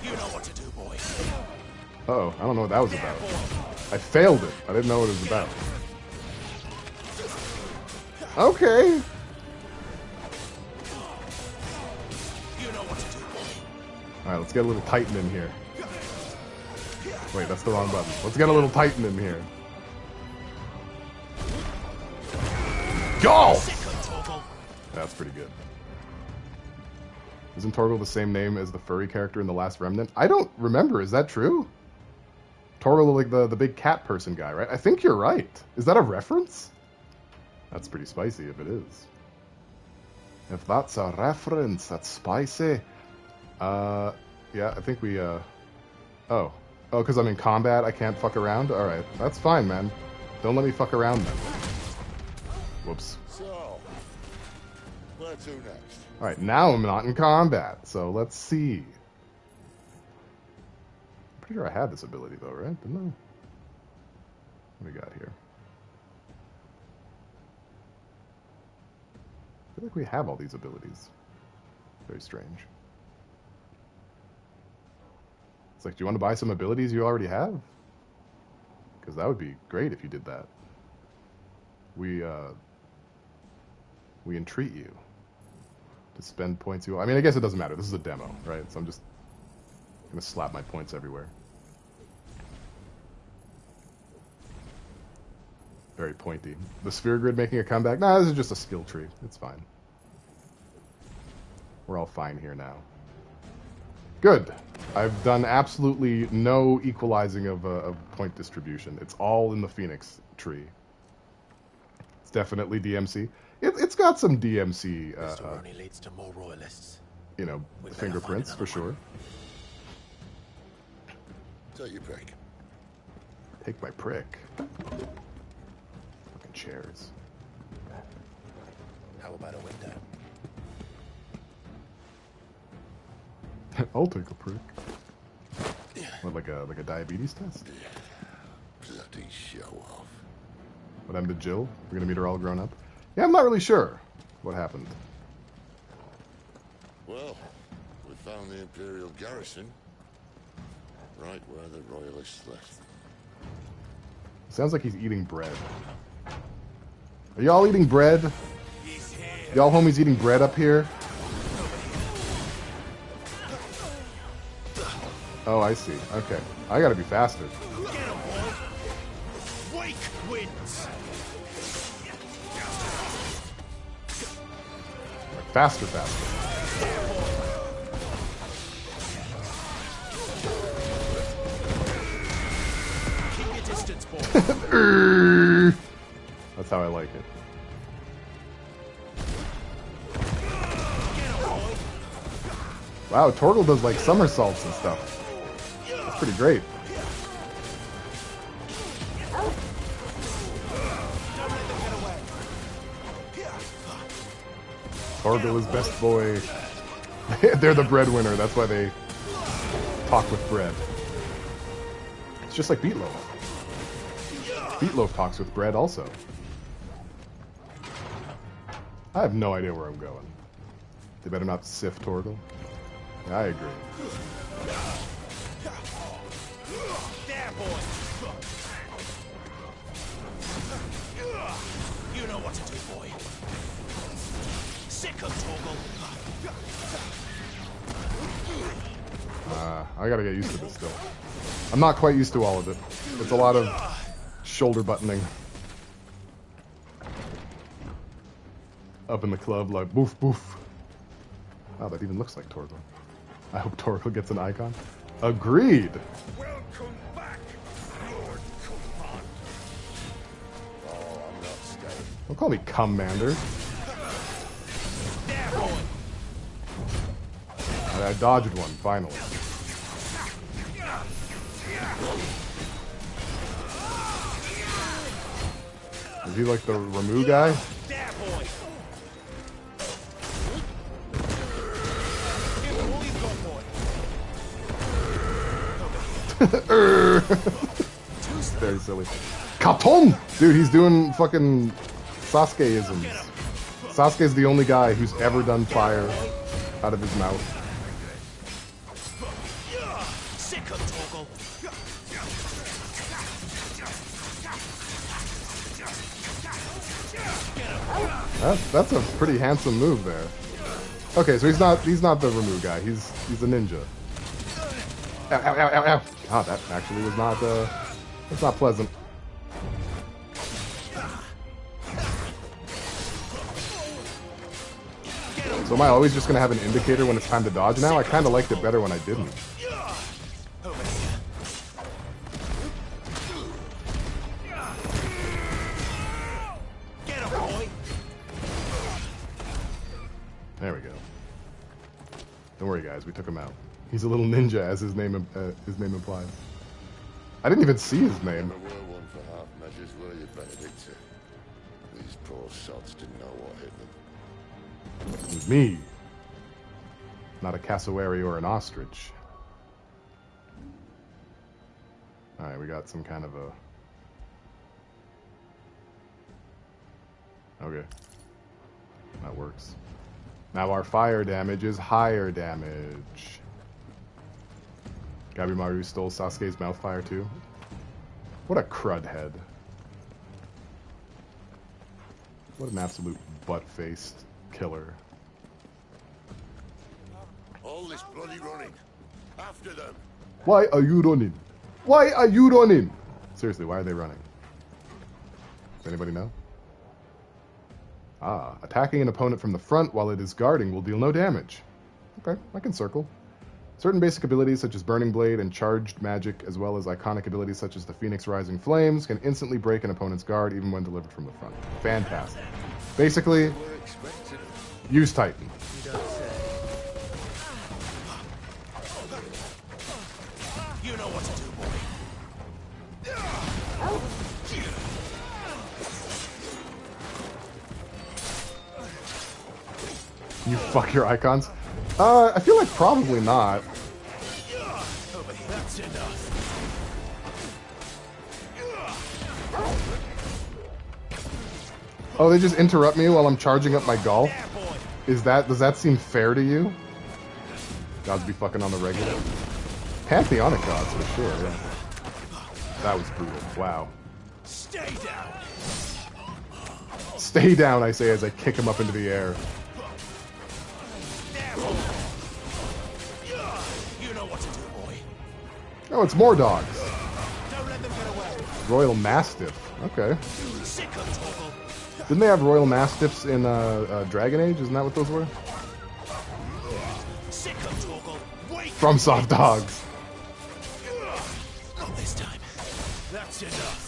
You know what to do, boy. Uh-oh, I don't know what that was about. I failed it. I didn't know what it was about. Okay. Alright, let's get a little Titan in here. Wait, that's the wrong button. Let's get a little Titan in here. Go! That's pretty good. Isn't Torgal the same name as the furry character in The Last Remnant? I don't remember. Is that true? Torgal, like the big cat person guy, right? I think you're right. Is that a reference? That's pretty spicy if it is. If that's a reference, that's spicy. Yeah, I think we, Oh, because I'm in combat, I can't fuck around? Alright, that's fine, man. Don't let me fuck around then. Whoops. So, where to next? Alright, now I'm not in combat, so let's see. I'm pretty sure I had this ability though, right? Didn't I? What do we got here? I feel like we have all these abilities. Very strange. It's like, do you want to buy some abilities you already have? Because that would be great if you did that. We entreat you to spend points you... I mean, I guess it doesn't matter. This is a demo, right? So I'm just going to slap my points everywhere. Very pointy. The sphere grid making a comeback? Nah, this is just a skill tree. It's fine. We're all fine here now. Good. I've done absolutely no equalizing of point distribution. It's all in the Phoenix tree. It's definitely DMC. It's got some DMC, only leads to more royalists. You know, fingerprints for sure. Take your pick. Take my prick. Fucking chairs. How about a window? I'll take a prick. What, like a diabetes test? Bloody show off. What happened to Jill? We're gonna meet her all grown up? Yeah, I'm not really sure what happened. Well, we found the Imperial garrison. Right where the Royalists left. Sounds like he's eating bread. Are y'all eating bread? Y'all homies eating bread up here? Oh, I see. Okay. I gotta be faster. Wake wins. Faster, faster. Keep your distance, boy. That's how I like it. Wow, Torgal does like somersaults and stuff. That's pretty great. Torgal is best boy. They're the breadwinner. That's why they talk with bread. It's just like Beatloaf. Beatloaf talks with bread also. I have no idea where I'm going. They better not sift Torgal. I agree. There, boy. You know what to do, boy. Sick of Torgal. I gotta get used to this still. I'm not quite used to all of it. It's a lot of shoulder buttoning. Up in the club like boof boof. Wow, that even looks like Torgal. I hope Torgal gets an icon. Agreed! Welcome back, Lord Commander. Oh, I'm not staying. Don't call me Commander. There, boy. I dodged one, finally. Is he like the Ramu guy? There, boy. Very silly. Katon! Dude, he's doing fucking Sasuke-isms. Sasuke's the only guy who's ever done fire out of his mouth. Sick of Torgal. That's a pretty handsome move there. Okay, so he's not the remove guy. He's a ninja. Ow, ow, ow, ow, ow. God, that actually was not that's not pleasant. So am I always just gonna have an indicator when it's time to dodge now? I kinda liked it better when I didn't. There we go. Don't worry, guys. We took him out. He's a little ninja, as his name implies. I didn't even see his name. Never were one for half measures, were you, Benedicta? These poor sods didn't know what hit them. It was me, not a cassowary or an ostrich. All right, we got some kind of a. Okay, that works. Now our fire damage is higher damage. Gabimaru stole Sasuke's mouth fire too. What a crud head. What an absolute butt-faced killer. All this bloody running. After them. Why are you running? Why are you running? Seriously, why are they running? Does anybody know? Ah, attacking an opponent from the front while it is guarding will deal no damage. Okay, I can circle. Certain basic abilities such as Burning Blade and Charged Magic, as well as iconic abilities such as the Phoenix Rising Flames, can instantly break an opponent's guard even when delivered from the front. Fantastic. Basically, use Titan. You know what to do, boy. You fuck your icons? I feel like probably not. That's enough. Oh, they just interrupt me while I'm charging up my golf? Does that seem fair to you? Gods be fucking on the regular. Pantheonic gods, for sure, yeah. That was brutal. Wow. Stay down. Stay down, I say as I kick him up into the air. You know what to do, boy. Oh, it's more dogs. Don't let them get away. Royal Mastiff. Okay. Sick of Toggle. Didn't they have Royal Mastiffs in Dragon Age? Isn't that what those were? Sick of Toggle. Wake From soft dogs. Not this time. That's enough.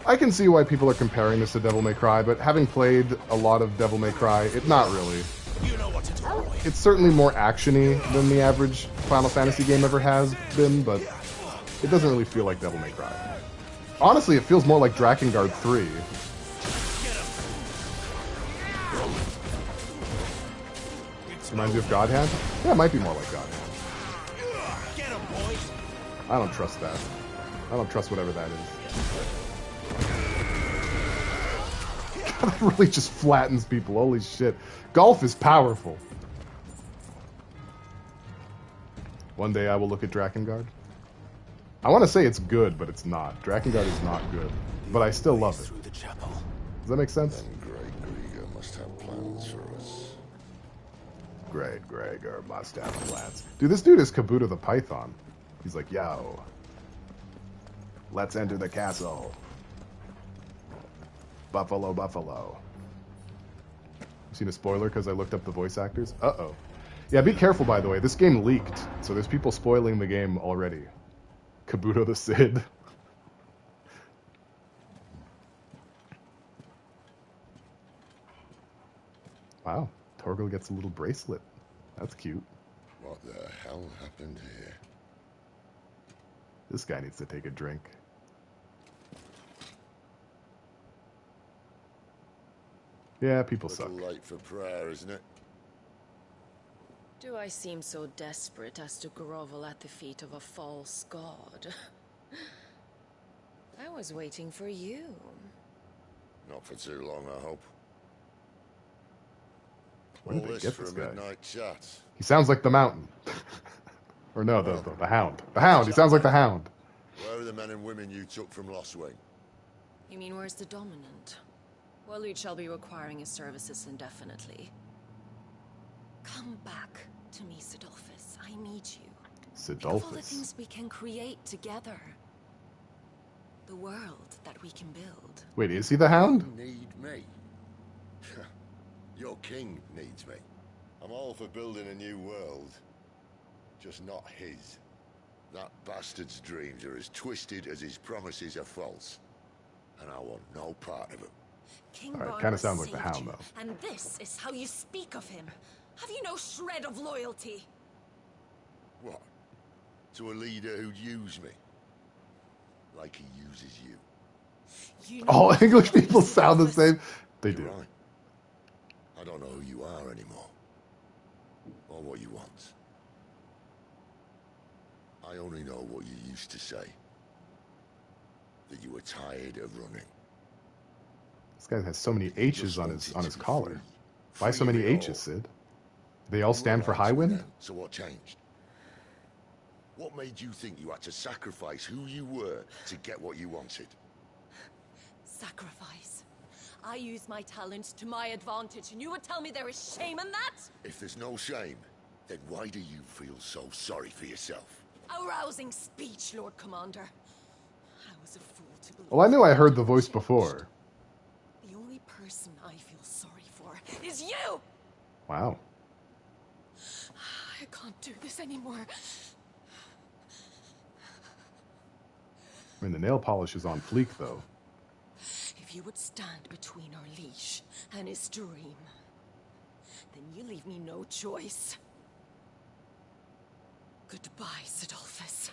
I can see why people are comparing this to Devil May Cry, but having played a lot of Devil May Cry, not really. You know what to do, boy. It's certainly more actiony than the average Final Fantasy game ever has been, but it doesn't really feel like Devil May Cry. Honestly, it feels more like Drakengard 3. Reminds you of God Hand? Yeah, it might be more like God Hand. Get him, boy. I don't trust that. I don't trust whatever that is. That really just flattens people. Holy shit. Golf is powerful. One day I will look at Drakengard. I want to say it's good, but it's not. Drakengard is not good. But I still love it. Through the chapel. Does that make sense? Then Great Grieger must have plans for us. Great Gregor must have plans. Dude, this dude is Kabuto the Python. He's like, yo. Let's enter the castle. Buffalo, Buffalo. You seen a spoiler because I looked up the voice actors? Uh-oh. Yeah, be careful, by the way. This game leaked, so there's people spoiling the game already. Kabuto the Cid. Wow, Torgal gets a little bracelet. That's cute. What the hell happened here? This guy needs to take a drink. Yeah, people suck. Little late for prayer, isn't it? Do I seem so desperate as to grovel at the feet of a false god? I was waiting for you. Not for too long, I hope. When All did they this get for this a guy? midnight chat. He sounds like the mountain. Or no, the hound. The hound, he sounds like the hound. Where are the men and women you took from Lost Wing? You mean where's the dominant? Waleed shall be requiring his services indefinitely. Come back to me, Sidolphus. I need you. Think of all the Sidolphus. things we can create together. The world that we can build. Wait, is he the Hound? You need me. Your king needs me. I'm all for building a new world. Just not his. That bastard's dreams are as twisted as his promises are false. And I want no part of it. King Alright, Barnabas kinda sounds like the saved Hound, you, though. And this is how you speak of him. Have you no shred of loyalty? What? To a leader who'd use me? Like he uses you. You All know English what people sound the Sidolphus- same. They You're do. right. I don't know who you are anymore. Or what you want. I only know what you used to say. That you were tired of running. This guy has so many You H's just on wanted his to be collar. free. Why so Free of many it all. H's, Sid? They all You stand for were right Highwind? then, so what changed? What made you think you had to sacrifice who you were to get what you wanted? Sacrifice. I use my talents to my advantage, and you would tell me there is shame in that? If there's no shame, then why do you feel so sorry for yourself? A rousing speech, Lord Commander. I was a fool to believe. Well, I knew I heard the you voice changed. before. The only person I feel sorry for is you! Wow. I can't do this anymore. I mean, the nail polish is on fleek, though. If you would stand between our leash and his dream, then you leave me no choice. Goodbye, Sidolphus.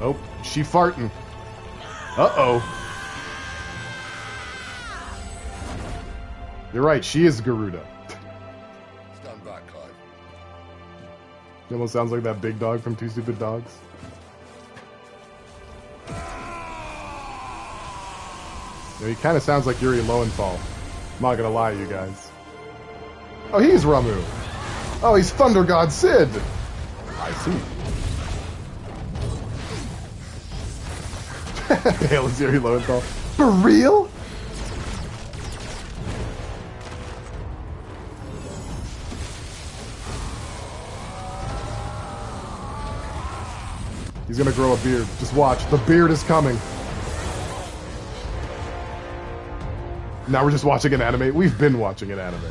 Oh, she farting. Uh-oh. You're right, she is Garuda. Stand back, Clive. It almost sounds like that big dog from Two Stupid Dogs. Yeah, he kind of sounds like Yuri Lowenthal. I'm not gonna lie, you guys. Oh, he's Ramu. Oh, he's Thunder God Sid. I see. Bale is Yuri Lowenthal. For real? He's gonna grow a beard. Just watch. The beard is coming. Now we're just watching an anime. We've been watching an anime.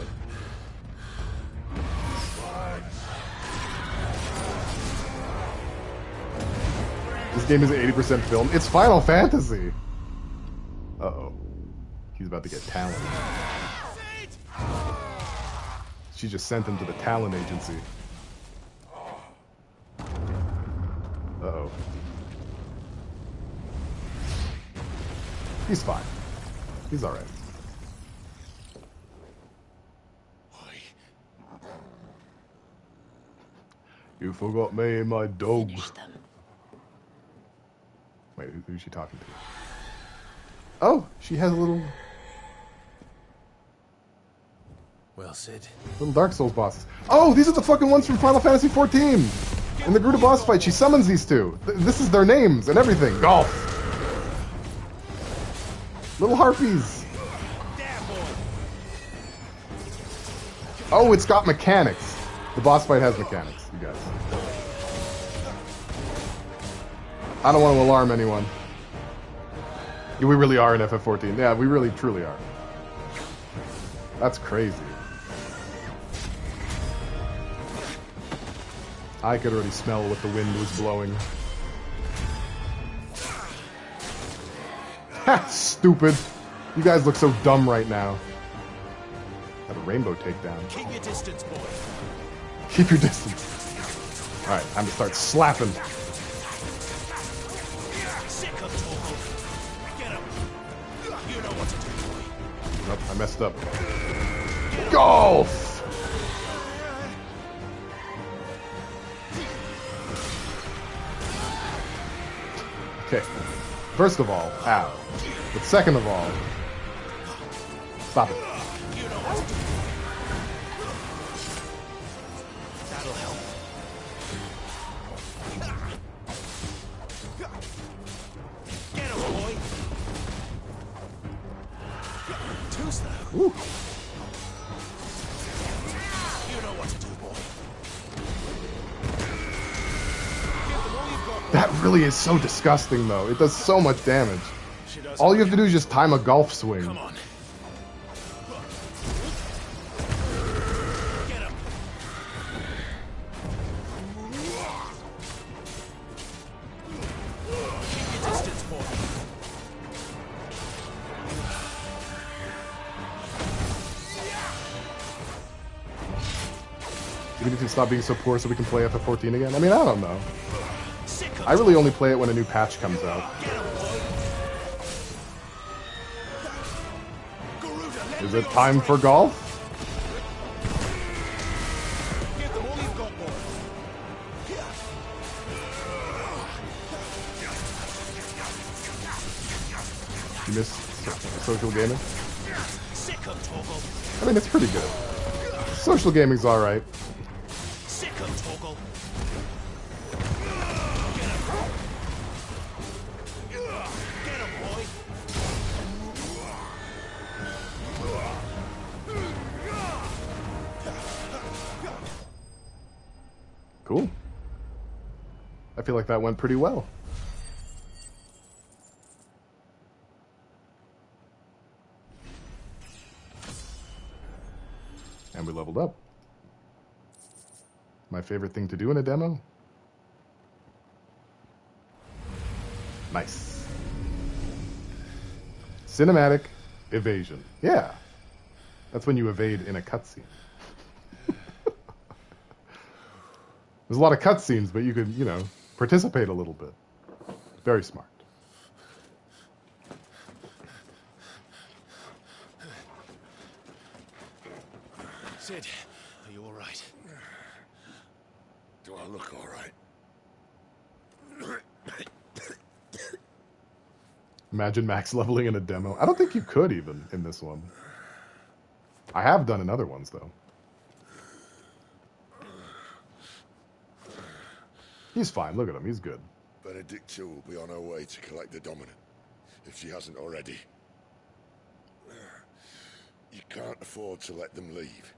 This game is 80% film. It's Final Fantasy. Uh-oh. He's about to get Talon. She just sent him to the Talon Agency. Uh-oh. He's fine. He's alright. You forgot me and my dog. Finish them. Wait, who's she talking to? Oh, she has a little Well, Sid. Dark Souls bosses. Oh, these are the fucking ones from Final Fantasy XIV! In the Garuda boss fight, she summons these two. This is their names and everything. Golf! Little harpies! Oh, it's got mechanics. The boss fight has mechanics, you guys. I don't want to alarm anyone. We really are in FF14. Yeah, we really, truly are. That's crazy. I could already smell what the wind was blowing. Ha! Stupid! You guys look so dumb right now. Got a rainbow takedown. Keep your distance, boy. Keep your distance. Alright, time to start slapping. Sick of talking. Get him. You know what to do, boy. Nope, I messed up. Golf! Okay. First of all, ow. But second of all, stop it. You know what to do. That'll help. Get him, boy. use them. Ooh. You know what to do, boy. That really is so disgusting, though. It does so much damage. She does. All you have to do is just time a golf swing. Come on. Get him. Keep your distance, boy. Even if you stop being so poor so we can play FF14 again? I mean, I don't know. Sick of I really only play it when a new patch comes out. Get him, boy. Garuda, let Is me it off time straight. for golf? Give them all you've got, boy. You miss social gaming? Sick of Toggle. I mean, it's pretty good. Social gaming's alright. Sick of Toggle. Get him, boy. Cool. I feel like that went pretty well. And we leveled up. My favorite thing to do in a demo? Nice. Cinematic evasion. Yeah. That's when you evade in a cutscene. There's a lot of cutscenes, but you could, you know, participate a little bit. Very smart. Sid, are you all right? Do I look all right? Imagine max leveling in a demo. I don't think you could even in this one. I have done in other ones, though. He's fine. Look at him. He's good. Benedicta will be on her way to collect the Dominant, if she hasn't already. You can't afford to let them leave.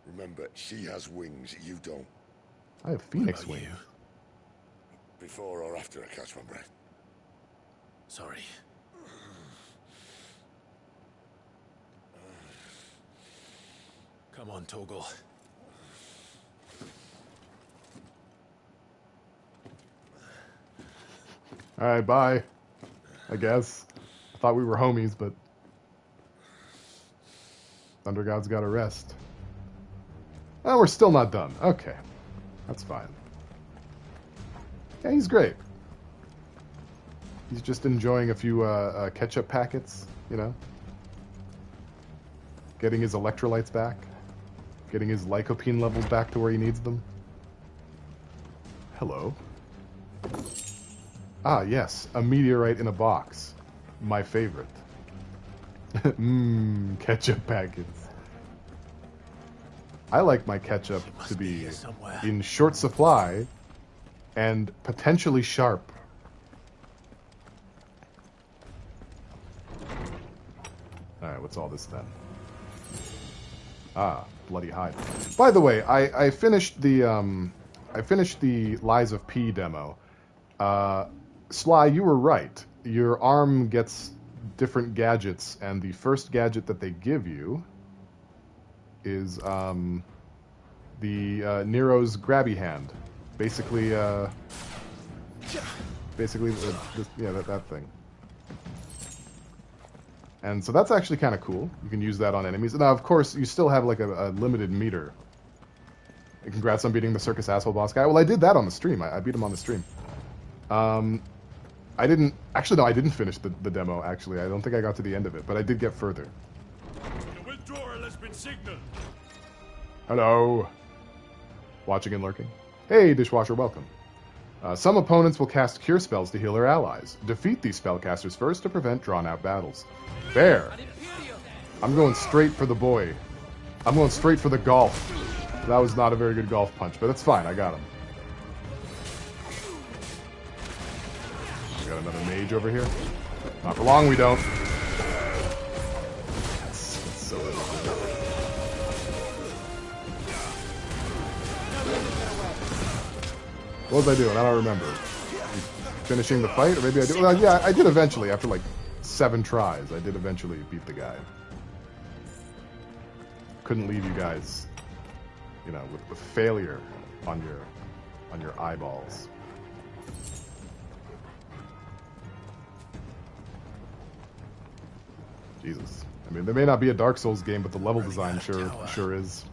Remember, she has wings, you don't. I have Phoenix wings. Before or after I catch my breath? Sorry. Come on, Toggle. Alright, bye. I guess. I thought we were homies, but Thunder God's got to rest. Oh, we're still not done. Okay. That's fine. Yeah, he's great. He's just enjoying a few ketchup packets, you know? Getting his electrolytes back. Getting his lycopene levels back to where he needs them. Hello. Ah, yes. A meteorite in a box. My favorite. Mmm, ketchup packets. I like my ketchup to be in short supply and potentially sharp. Alright, what's all this then? Ah, bloody hide. By the way, I finished the Lies of P demo. Sly, you were right. Your arm gets different gadgets, and the first gadget that they give you is Nero's grabby hand. Basically, that thing. And so that's actually kind of cool. You can use that on enemies. Now, of course, you still have like a limited meter. And congrats on beating the Circus Asshole boss guy. Well, I did that on the stream. I beat him on the stream. I didn't... Actually, no, I didn't finish the demo, actually. I don't think I got to the end of it, but I did get further. The withdrawal has been signaled. Hello. Watching and lurking. Hey, Dishwasher, welcome. Some opponents will cast cure spells to heal their allies. Defeat these spellcasters first to prevent drawn-out battles. Fair. I'm going straight for the boy. I'm going straight for the golf. That was not a very good golf punch, but it's fine. I got him. We got another mage over here. Not for long, we don't. Yes, What was I doing? I don't remember. Finishing the fight? Or maybe I did. Well, yeah, I did eventually. After like 7 tries, I did eventually beat the guy. Couldn't leave you guys, you know, with failure on your eyeballs. Jesus. I mean, there may not be a Dark Souls game, but the level design sure is.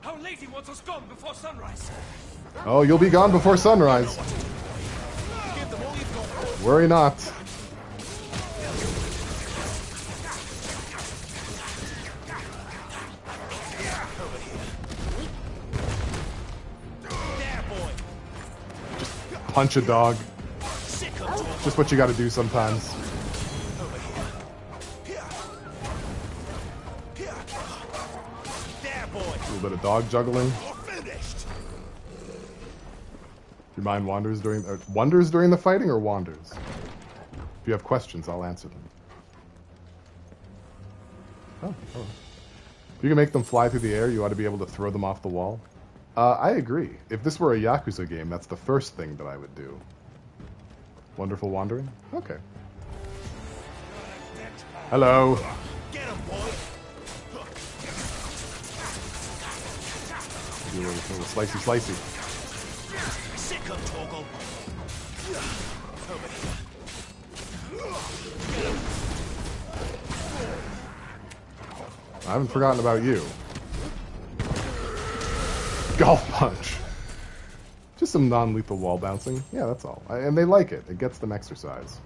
How late he wants us gone before sunrise? Oh, you'll be gone before sunrise. Worry not. Just punch a dog. Just what you gotta do sometimes. A little bit of dog juggling. Your mind wanders during the fighting, or wanders? If you have questions, I'll answer them. Oh. If you can make them fly through the air, you ought to be able to throw them off the wall. I agree. If this were a Yakuza game, that's the first thing that I would do. Wonderful wandering? Okay. Hello. Get him, boy. Do a little slicey. Sick of Toggle. I haven't forgotten about you. Golf punch. Just some non-lethal wall bouncing. Yeah, that's all. And they like it. It gets them exercise.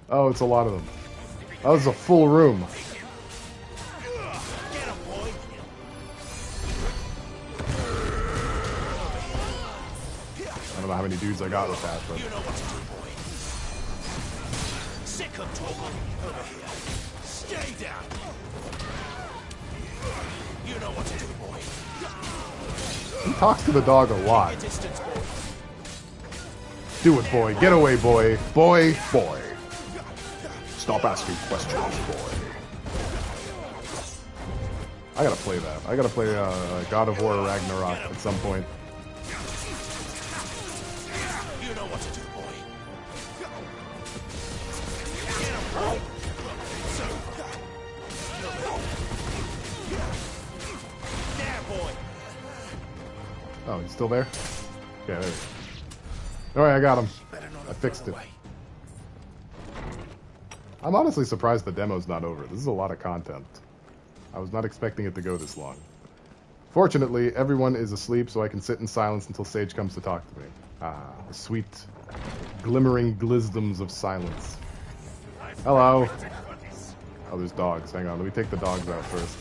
Oh, it's a lot of them. That was a full room. I don't know how many dudes I got with that, but... You know what to do, boy. Sick of Toggle. Over here. Stay down. You know what to do, boy. He talks to the dog a lot. Distance, boy. Do it, boy. Get away, boy. Boy. Stop asking questions, boy. I gotta play that. I gotta play God of War Ragnarok at some point. You know what to do, boy. There, boy. Oh, he's still there? Yeah, there he is. Alright, I got him. I fixed it. I'm honestly surprised the demo's not over. This is a lot of content. I was not expecting it to go this long. Fortunately, everyone is asleep, so I can sit in silence until Sage comes to talk to me. Ah, the sweet, glimmering glisdoms of silence. Hello. Oh, there's dogs. Hang on, let me take the dogs out first.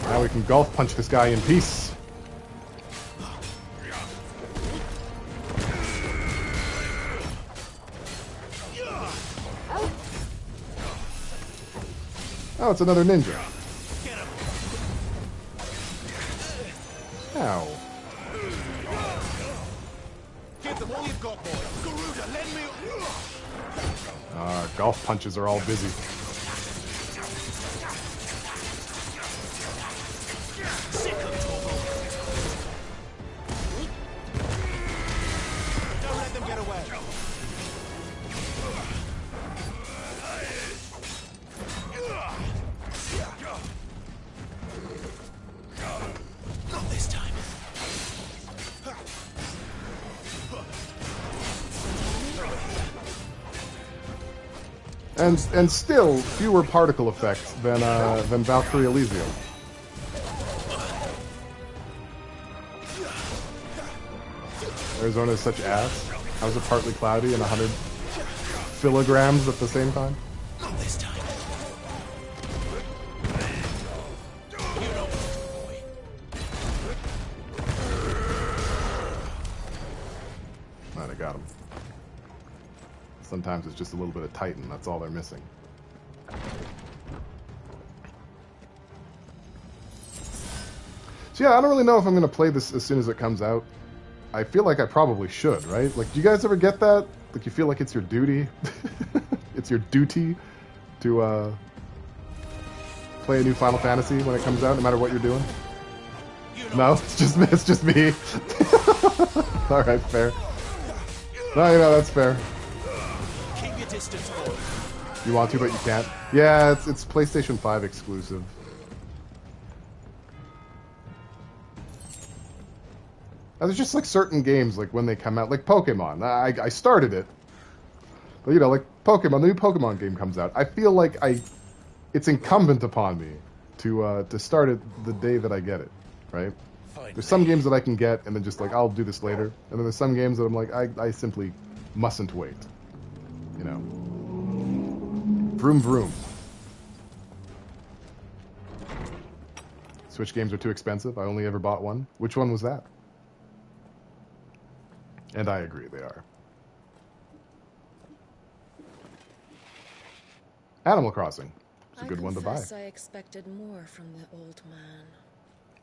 Now we can golf punch this guy in peace. Oh, it's another ninja. Ow. Give them all you've got, boy. Garuda, lend me. Golf punches are all busy. Don't let them get away. Not this time. And still fewer particle effects than Valkyrie Elysium. Arizona is such ass. How is it partly cloudy and 100 kilograms at the same time? Not this time. You know what to do, boy. Alright, I got him. Sometimes it's just a little bit of Titan. That's all they're missing. So yeah, I don't really know if I'm gonna play this as soon as it comes out. I feel like I probably should, right? Like, do you guys ever get that? Like, you feel like it's your duty? It's your duty to play a new Final Fantasy when it comes out, no matter what you're doing? No, it's just me. All right, fair. No, you know, that's fair. Keep your distance, boy. You want to, but you can't. Yeah, it's PlayStation 5 exclusive. There's just like certain games, like when they come out, like Pokemon. I started it, but you know, like Pokemon, the new Pokemon game comes out. I feel like it's incumbent upon me to start it the day that I get it, right? There's some games that I can get and then just like I'll do this later, and then there's some games that I'm like I simply mustn't wait. You know, vroom vroom. Switch games are too expensive. I only ever bought one. Which one was that? And I agree, they are. Animal Crossing. It's a good one to buy. I expected more from the old man.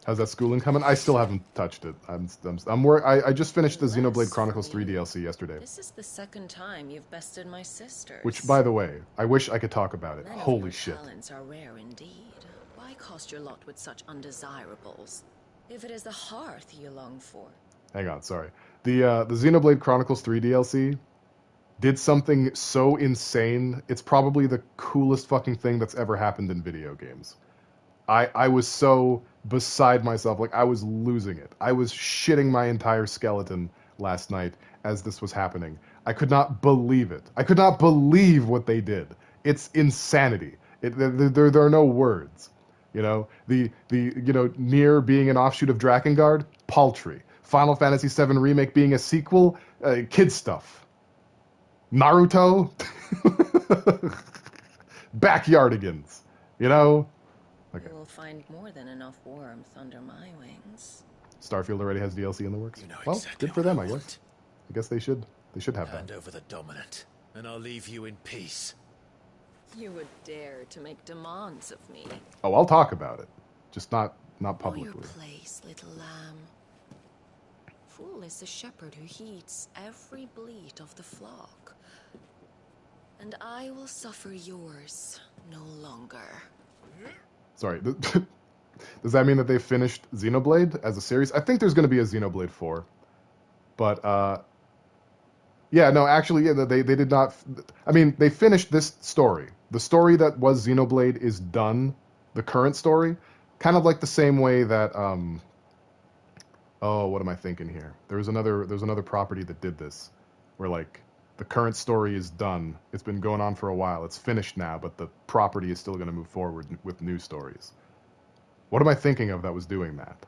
How's that schooling coming? I still haven't touched it. I just finished the Xenoblade Chronicles 3 DLC yesterday. This is the second time you've bested my sisters. Which, by the way, I wish I could talk about it. None Holy of your shit. talents are rare indeed. Why cost your lot with such undesirables? If it is the hearth you long for. Hang on, sorry. The Xenoblade Chronicles 3 DLC did something so insane. It's probably the coolest fucking thing that's ever happened in video games. I was so beside myself, like I was losing it. I was shitting my entire skeleton last night as this was happening. I could not believe it. I could not believe what they did. It's insanity. There are no words. You know, the Nier being an offshoot of Drakengard, paltry. Final Fantasy VII Remake being a sequel, kid stuff. Naruto, backyardigans. You know. Okay. You will find more than enough warmth under my wings. Starfield already has DLC in the works. You know Well, exactly good for them, I what I guess. I guess they should have Hand that. over the dominant, and I'll leave you in peace. You would dare to make demands of me. Oh, I'll talk about it, just not Know your publicly. place, little lamb. Fool is the shepherd who heeds every bleat of the flock. And I will suffer yours no longer. Sorry, does that mean that they finished Xenoblade as a series? I think there's going to be a Xenoblade 4, but yeah, no, actually, yeah, they did not. I mean, they finished this story. The story that was Xenoblade is done. The current story, kind of like the same way that oh, what am I thinking here? There's another property that did this, where like the current story is done. It's been going on for a while. It's finished now, but the property is still going to move forward with new stories. What am I thinking of that was doing that?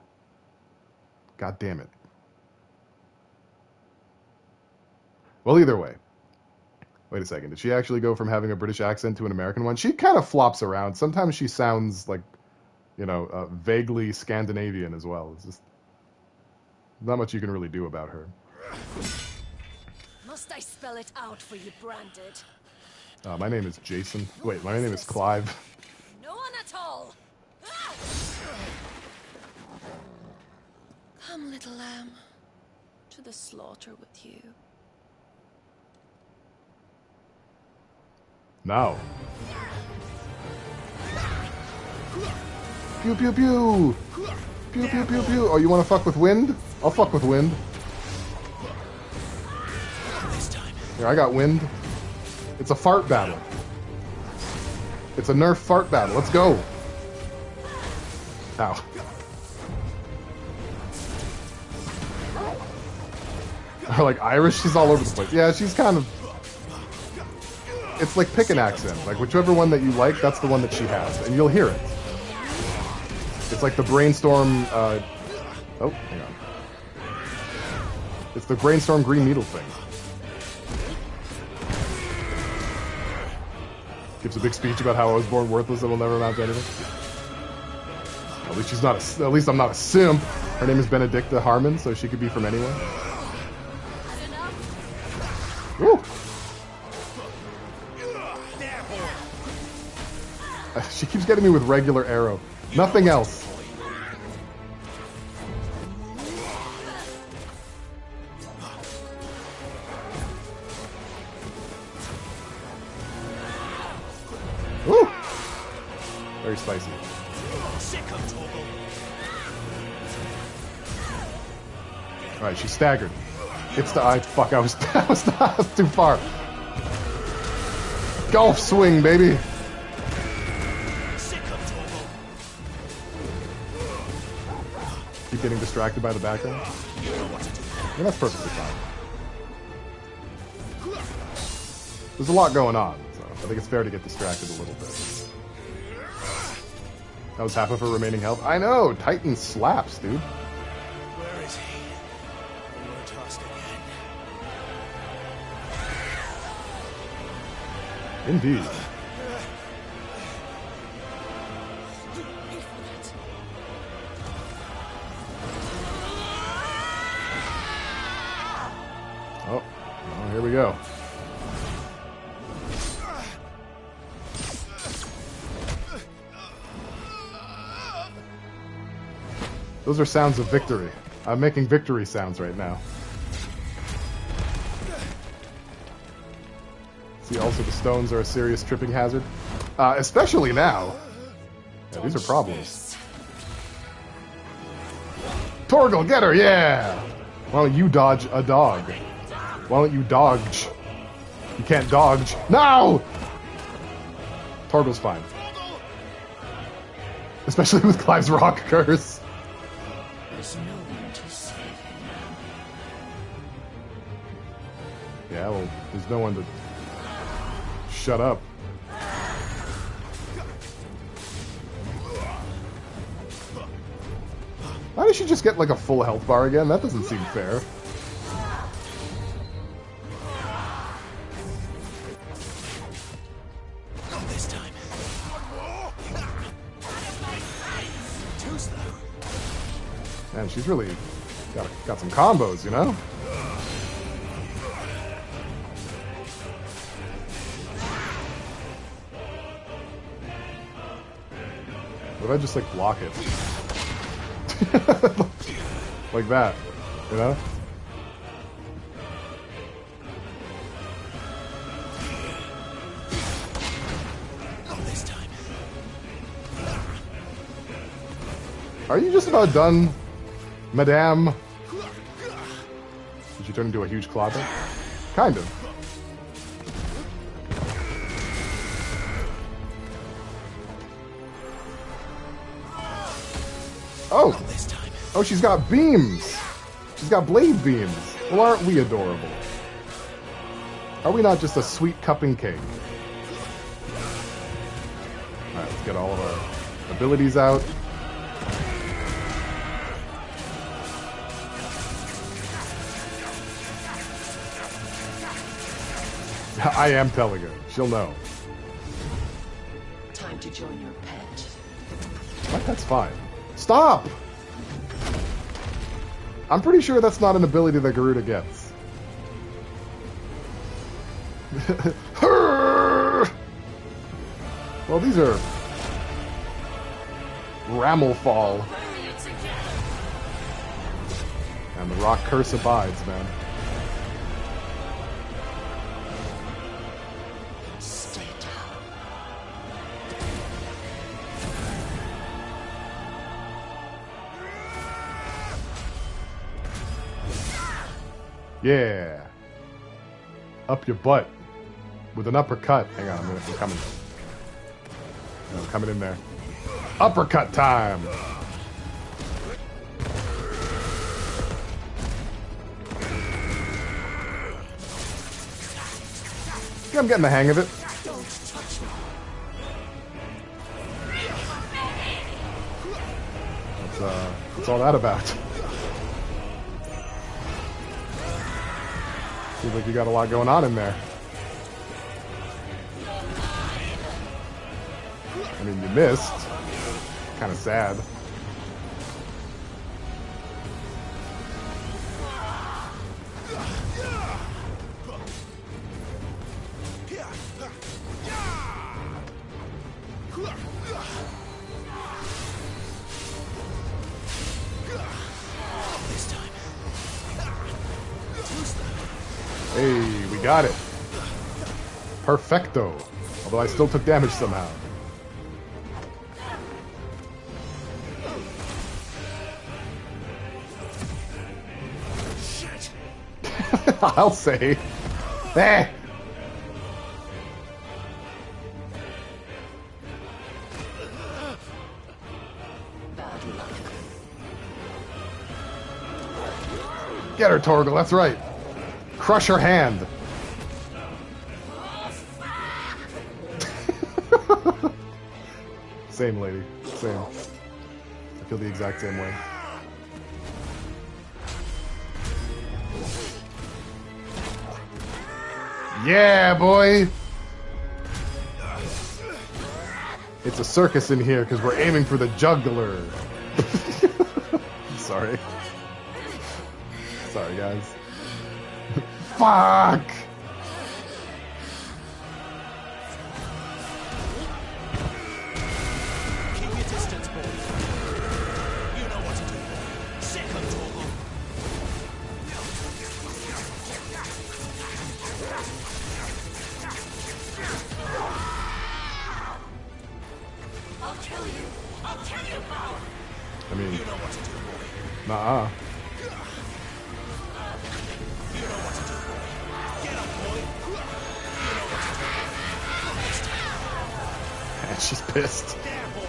God damn it. Well, either way. Wait a second. Did she actually go from having a British accent to an American one? She kind of flops around. Sometimes she sounds like, you know, vaguely Scandinavian as well. It's just not much you can really do about her. Must I spell it out for you, Branded? My name is Jason. Wait, my name is Clive. No one at all! Ah! Come, little lamb, to the slaughter with you. Now. Pew pew pew! Pew pew pew pew! Oh, you want to fuck with wind? I'll fuck with wind. Here, I got wind. It's a fart battle. It's a Nerf fart battle. Let's go. Ow. Or like Irish, she's all over the place. Yeah, she's kind of... It's like pick an accent. Like whichever one that you like, that's the one that she has. And you'll hear it. It's like the brainstorm... Oh, hang on. It's the brainstorm green needle thing. Gives a big speech about how I was born worthless and will never amount to anything. At least she's not. At least I'm not a simp. Her name is Benedicta Harmon, so she could be from anywhere. Woo! She keeps getting me with regular arrow. Nothing else. Very spicy. Alright, she's staggered. It's the fuck, I was too far. Golf swing, baby. Keep getting distracted by the background. Yeah, that's perfectly fine. There's a lot going on, so I think it's fair to get distracted a little bit. That was half of her remaining health. I know! Titan slaps, dude. Where is he? We were tossed again. Indeed. Oh, well, here we go. Those are sounds of victory. I'm making victory sounds right now. See, also the stones are a serious tripping hazard. Especially now. Yeah, these are problems. Torgal, get her, yeah! Why don't you dodge a dog? Why don't you dodge? You can't dodge. No! Torgal's fine. Especially with Clive's rock curse. There's no one to save him. Yeah, well, there's no one to... Shut up. Why did she just get like a full health bar again? That doesn't seem fair. Not this time. Too slow. Man, she's really got some combos, you know? What if I just like block it? Like that, you know? Not this time. Are you just about done, madame? Did you turn into a huge clobber? Kind of. Oh! Oh, she's got beams! She's got blade beams! Well, aren't we adorable? Are we not just a sweet cupping cake? Alright, let's get all of our abilities out. I am telling her. She'll know. Time to join your pet. What? That's fine. Stop! I'm pretty sure that's not an ability that Garuda gets. Well, these are... Rammelfall. And the rock curse abides, man. Stay down. Yeah. Up your butt. With an uppercut. Hang on, I'm coming. I'm coming in there. Uppercut time! Yeah, I'm getting the hang of it. What's all that about? Seems like you got a lot going on in there. I mean, you missed. Kind of sad. Hey, we got it. Perfecto. Although I still took damage somehow. I'll say. Eh. Bad luck. Get her, Torgal, that's right. Crush her hand. Same, lady. Same. I feel the exact same way. Yeah, boy! It's a circus in here because we're aiming for the jugular. Sorry. Sorry, guys. Fuck! Keep your distance, boy. You know what to do. Sick of Torgal. I'll kill you. I'll kill you, Power. I mean, You know what to do, boy. nah. You know what to do, boy. Get up, boy. You know what to do. And she's pissed. There, boy.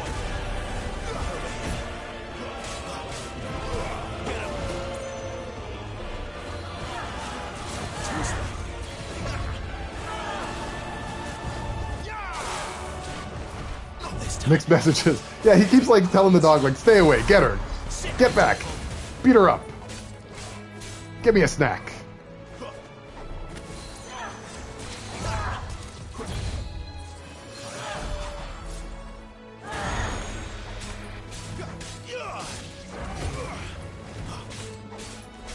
Not this time. Mixed messages. Yeah, he keeps like telling the dog, like, stay away, get her. Get back. Beat her up. Give me a snack.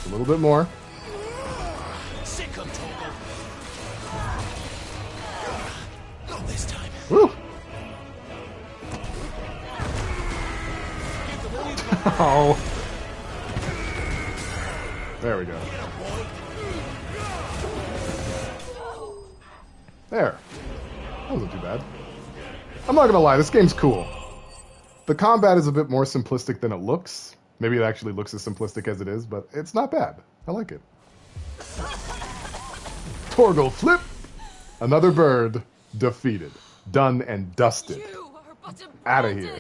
A little bit more. Sick of Torgal. Not this time. Woo! Oh. There we go. There. That wasn't too bad. I'm not gonna lie, this game's cool. The combat is a bit more simplistic than it looks. Maybe it actually looks as simplistic as it is, but it's not bad. I like it. Torgal flip! Another bird defeated. Done and dusted. You are but a Outta here.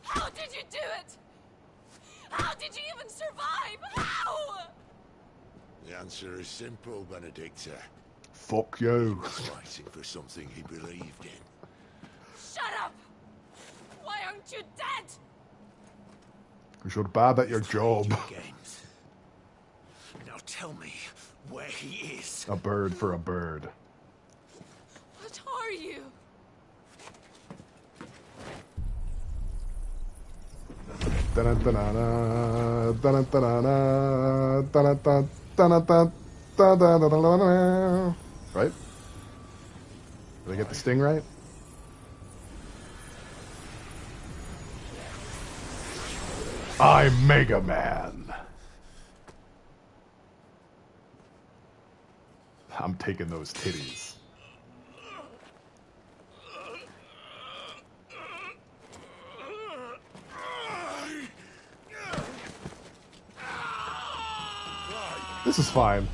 How did you do it? How did you even survive? How? The answer is simple, Benedicta. Fuck you. Fighting for something he believed in. Shut up! Why aren't you dead? Because you're bad at your job. Games. Now tell me where he is. A bird for a bird. What are you? Right? Did I get the sting right? I'm Mega Man. I'm taking those titties. This is fine.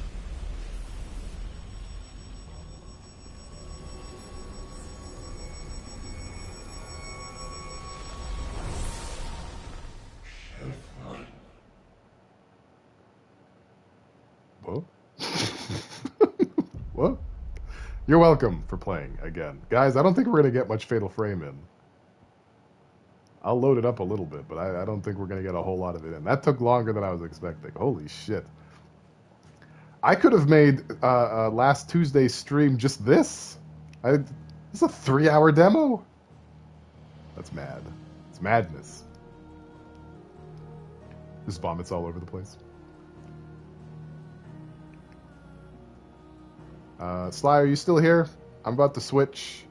What? What? You're welcome for playing again. Guys, I don't think we're going to get much Fatal Frame in. I'll load it up a little bit, but I don't think we're going to get a whole lot of it in. That took longer than I was expecting. Holy shit. I could have made last Tuesday's stream just this. This is a 3-hour demo? That's mad. It's madness. There's vomits all over the place. Sly, are you still here? I'm about to switch.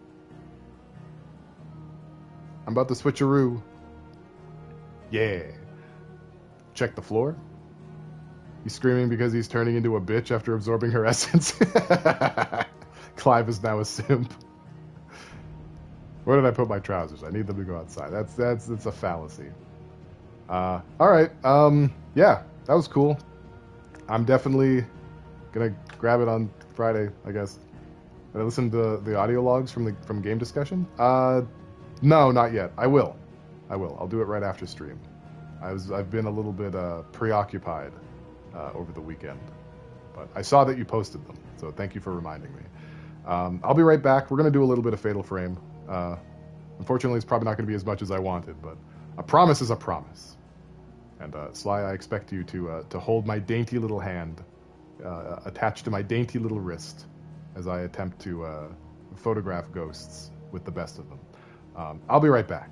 I'm about to switcheroo. Yeah. Check the floor. He's screaming because he's turning into a bitch after absorbing her essence. Clive is now a simp. Where did I put my trousers? I need them to go outside. That's a fallacy. All right. Yeah, that was cool. I'm definitely gonna grab it on Friday, I guess. Did I listen to the audio logs from game discussion? No, not yet. I will. I'll do it right after stream. I've been a little bit preoccupied over the weekend, but I saw that you posted them, so thank you for reminding me. I'll be right back. We're gonna do a little bit of Fatal Frame. Unfortunately, it's probably not gonna be as much as I wanted, but a promise is a promise. And Sly, I expect you to hold my dainty little hand attached to my dainty little wrist as I attempt to photograph ghosts with the best of them. I'll be right back.